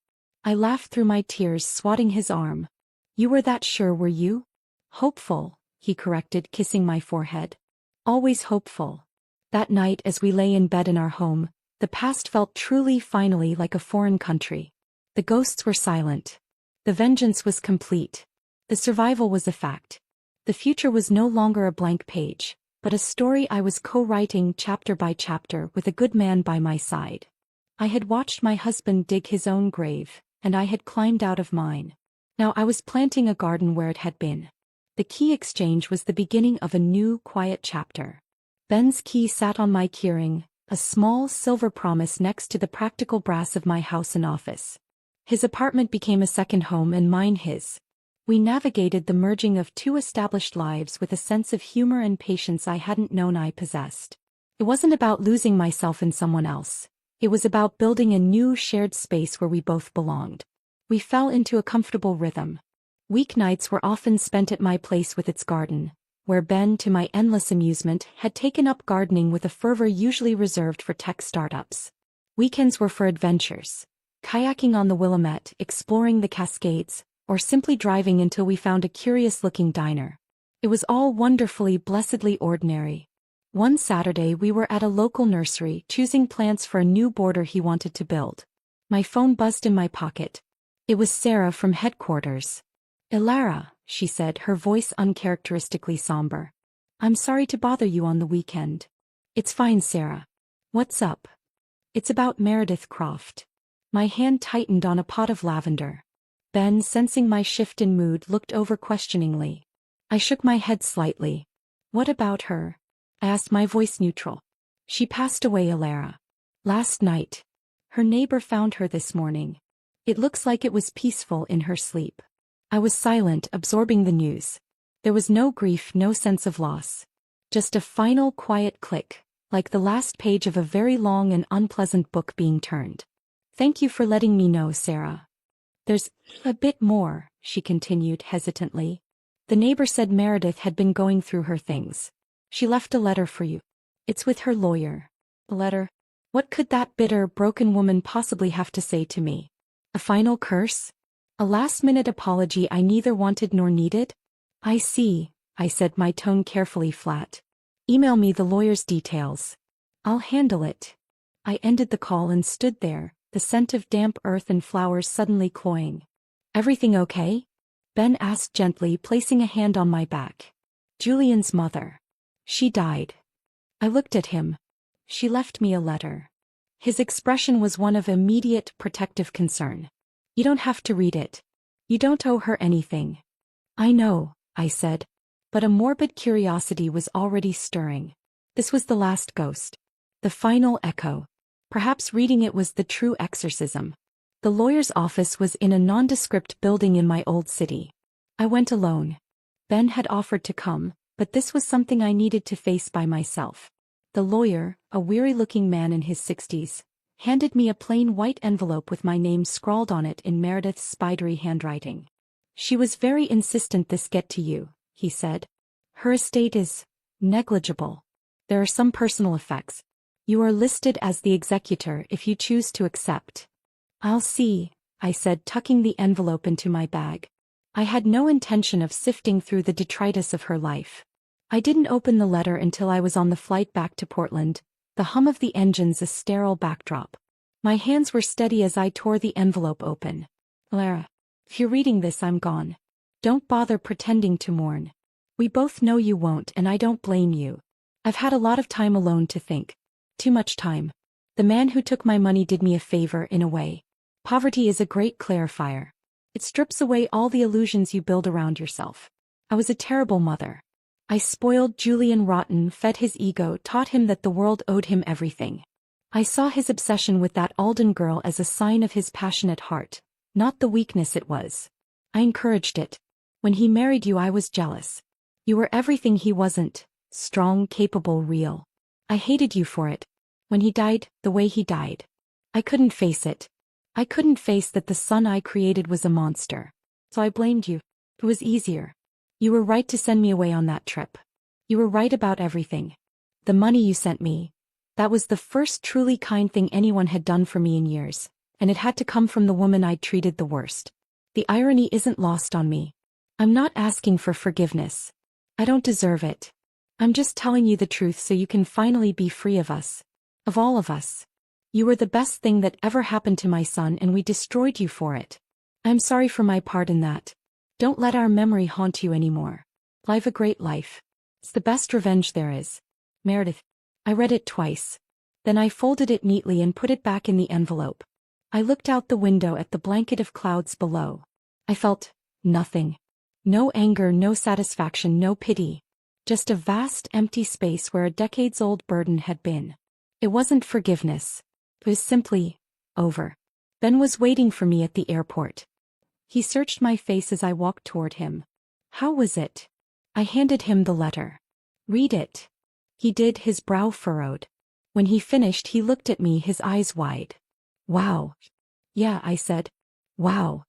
I laughed through my tears, swatting his arm. "You were that sure, were you?" "Hopeful," he corrected, kissing my forehead. "Always hopeful." That night, as we lay in bed in our home, the past felt truly, finally, like a foreign country. The ghosts were silent. The vengeance was complete. The survival was a fact. The future was no longer a blank page, but a story I was co-writing chapter by chapter with a good man by my side. I had watched my husband dig his own grave, and I had climbed out of mine. Now I was planting a garden where it had been. The key exchange was the beginning of a new, quiet chapter. Ben's key sat on my keyring, a small silver promise next to the practical brass of my house and office. His apartment became a second home and mine his. We navigated the merging of two established lives with a sense of humor and patience I hadn't known I possessed. It wasn't about losing myself in someone else. It was about building a new shared space where we both belonged. We fell into a comfortable rhythm. Weeknights were often spent at my place with its garden, where Ben, to my endless amusement, had taken up gardening with a fervor usually reserved for tech startups. Weekends were for adventures. Kayaking on the Willamette, exploring the Cascades, or simply driving until we found a curious-looking diner. It was all wonderfully, blessedly ordinary. One Saturday we were at a local nursery choosing plants for a new border he wanted to build. My phone buzzed in my pocket. It was Sarah from headquarters. "Ilara," she said, her voice uncharacteristically somber. "I'm sorry to bother you on the weekend." "It's fine, Sarah. What's up?" "It's about Meredith Croft." My hand tightened on a pot of lavender. Ben, sensing my shift in mood, looked over questioningly. I shook my head slightly. "What about her?" I asked, my voice neutral. "She passed away, Ilara. Last night. Her neighbor found her this morning. It looks like it was peaceful in her sleep." I was silent, absorbing the news. There was no grief, no sense of loss. Just a final quiet click, like the last page of a very long and unpleasant book being turned. "Thank you for letting me know, Sarah. There's a bit more," she continued hesitantly. "The neighbor said Meredith had been going through her things. She left a letter for you. It's with her lawyer." "A letter? What could that bitter, broken woman possibly have to say to me? A final curse? A last-minute apology I neither wanted nor needed?" "I see," I said, my tone carefully flat. "Email me the lawyer's details. I'll handle it." I ended the call and stood there, the scent of damp earth and flowers suddenly cloying. "Everything okay?" Ben asked gently, placing a hand on my back. "Julian's mother. She died." I looked at him. "She left me a letter." His expression was one of immediate, protective concern. "You don't have to read it. You don't owe her anything." "I know," I said. But a morbid curiosity was already stirring. This was the last ghost. The final echo. Perhaps reading it was the true exorcism. The lawyer's office was in a nondescript building in my old city. I went alone. Ben had offered to come, but this was something I needed to face by myself. The lawyer, a weary-looking man in his 60s, handed me a plain white envelope with my name scrawled on it in Meredith's spidery handwriting. "She was very insistent this get to you," he said. "Her estate is negligible. There are some personal effects. You are listed as the executor if you choose to accept." "I'll see," I said, tucking the envelope into my bag. I had no intention of sifting through the detritus of her life. I didn't open the letter until I was on the flight back to Portland, the hum of the engines a sterile backdrop. My hands were steady as I tore the envelope open. "Lara, if you're reading this, I'm gone. Don't bother pretending to mourn. We both know you won't, and I don't blame you. I've had a lot of time alone to think. Too much time. The man who took my money did me a favor in a way. Poverty is a great clarifier. It strips away all the illusions you build around yourself. I was a terrible mother. I spoiled Julian rotten, fed his ego, taught him that the world owed him everything. I saw his obsession with that Alden girl as a sign of his passionate heart, not the weakness it was. I encouraged it. When he married you, I was jealous. You were everything he wasn't: strong, capable, real. I hated you for it. When he died, the way he died, I couldn't face it. I couldn't face that the son I created was a monster. So I blamed you. It was easier. You were right to send me away on that trip. You were right about everything. The money you sent me, that was the first truly kind thing anyone had done for me in years, and it had to come from the woman I'd treated the worst. The irony isn't lost on me. I'm not asking for forgiveness. I don't deserve it. I'm just telling you the truth so you can finally be free of us. Of all of us. You were the best thing that ever happened to my son, and we destroyed you for it. I'm sorry for my part in that. Don't let our memory haunt you anymore. Live a great life. It's the best revenge there is. Meredith." I read it twice. Then I folded it neatly and put it back in the envelope. I looked out the window at the blanket of clouds below. I felt Nothing. No anger, no satisfaction, no pity. Just a vast, empty space where a decades-old burden had been. It wasn't forgiveness. It was simply over. Ben was waiting for me at the airport. He searched my face as I walked toward him. How was it? I handed him the letter. Read it. He did, his brow furrowed. When he finished, he looked at me, his eyes wide. Wow. Yeah, I said. Wow.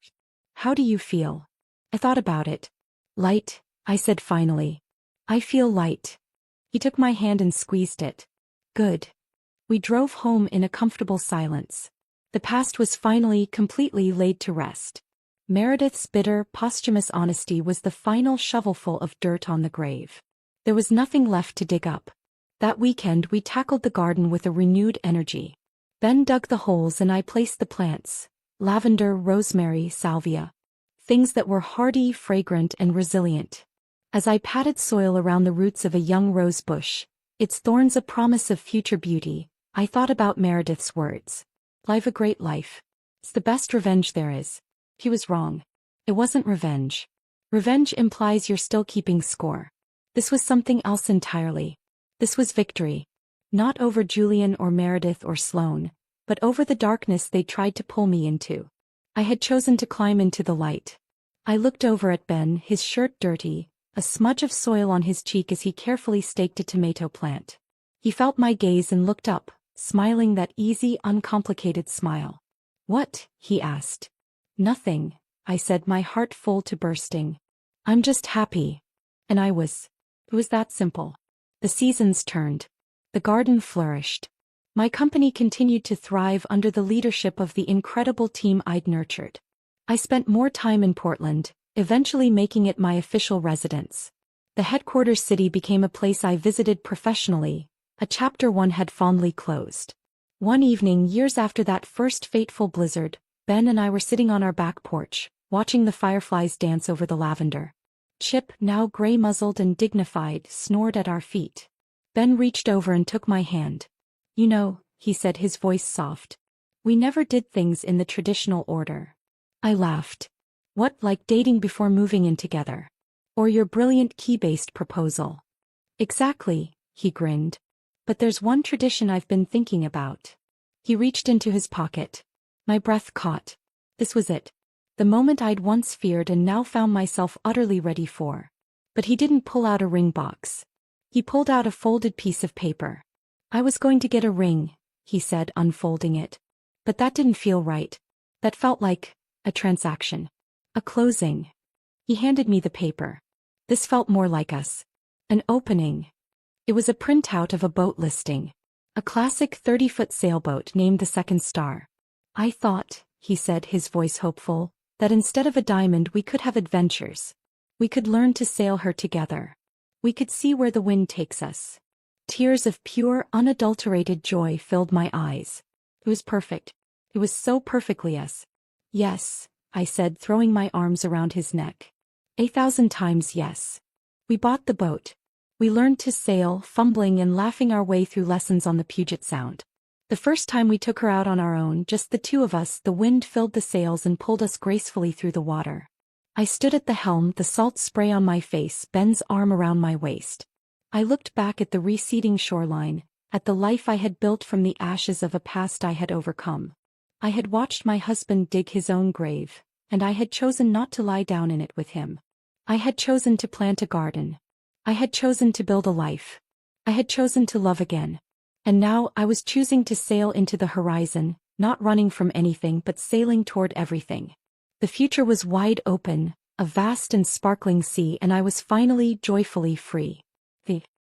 How do you feel? I thought about it. Light, I said finally. I feel light. He took my hand and squeezed it. Good. We drove home in a comfortable silence. The past was finally, completely laid to rest. Meredith's bitter, posthumous honesty was the final shovelful of dirt on the grave. There was nothing left to dig up. That weekend we tackled the garden with a renewed energy. Ben dug the holes and I placed the plants. Lavender, rosemary, salvia. Things that were hardy, fragrant, and resilient. As I patted soil around the roots of a young rose bush, its thorns a promise of future beauty, I thought about Meredith's words. Live a great life. It's the best revenge there is. He was wrong. It wasn't revenge. Revenge implies you're still keeping score. This was something else entirely. This was victory. Not over Julian or Meredith or Sloane, but over the darkness they tried to pull me into. I had chosen to climb into the light. I looked over at Ben, his shirt dirty, a smudge of soil on his cheek as he carefully staked a tomato plant. He felt my gaze and looked up, smiling that easy, uncomplicated smile. What? He asked. Nothing, I said, my heart full to bursting. I'm just happy. And I was. It was that simple. The seasons turned. The garden flourished. My company continued to thrive under the leadership of the incredible team I'd nurtured. I spent more time in Portland, eventually making it my official residence. The headquarters city became a place I visited professionally, a chapter one had fondly closed. One evening, years after that first fateful blizzard, Ben and I were sitting on our back porch, watching the fireflies dance over the lavender. Chip, now gray-muzzled and dignified, snored at our feet. Ben reached over and took my hand. You know, he said, his voice soft. We never did things in the traditional order. I laughed. What, like dating before moving in together? Or your brilliant key-based proposal? Exactly, he grinned. But there's one tradition I've been thinking about. He reached into his pocket. My breath caught. This was it. The moment I'd once feared and now found myself utterly ready for. But he didn't pull out a ring box. He pulled out a folded piece of paper. I was going to get a ring, he said, unfolding it. But that didn't feel right. That felt like a transaction. A closing. He handed me the paper. This felt more like us. An opening. It was a printout of a boat listing. A classic 30-foot sailboat named the Second Star. I thought, he said, his voice hopeful, that instead of a diamond we could have adventures. We could learn to sail her together. We could see where the wind takes us. Tears of pure, unadulterated joy filled my eyes. It was perfect. It was so perfectly us. Yes, I said, throwing my arms around his neck. 1,000 times yes. We bought the boat. We learned to sail, fumbling and laughing our way through lessons on the Puget Sound. The first time we took her out on our own, just the two of us, the wind filled the sails and pulled us gracefully through the water. I stood at the helm, the salt spray on my face, Ben's arm around my waist. I looked back at the receding shoreline, at the life I had built from the ashes of a past I had overcome. I had watched my husband dig his own grave, and I had chosen not to lie down in it with him. I had chosen to plant a garden. I had chosen to build a life. I had chosen to love again. And now I was choosing to sail into the horizon, not running from anything but sailing toward everything. The future was wide open, a vast and sparkling sea, and I was finally, joyfully free. The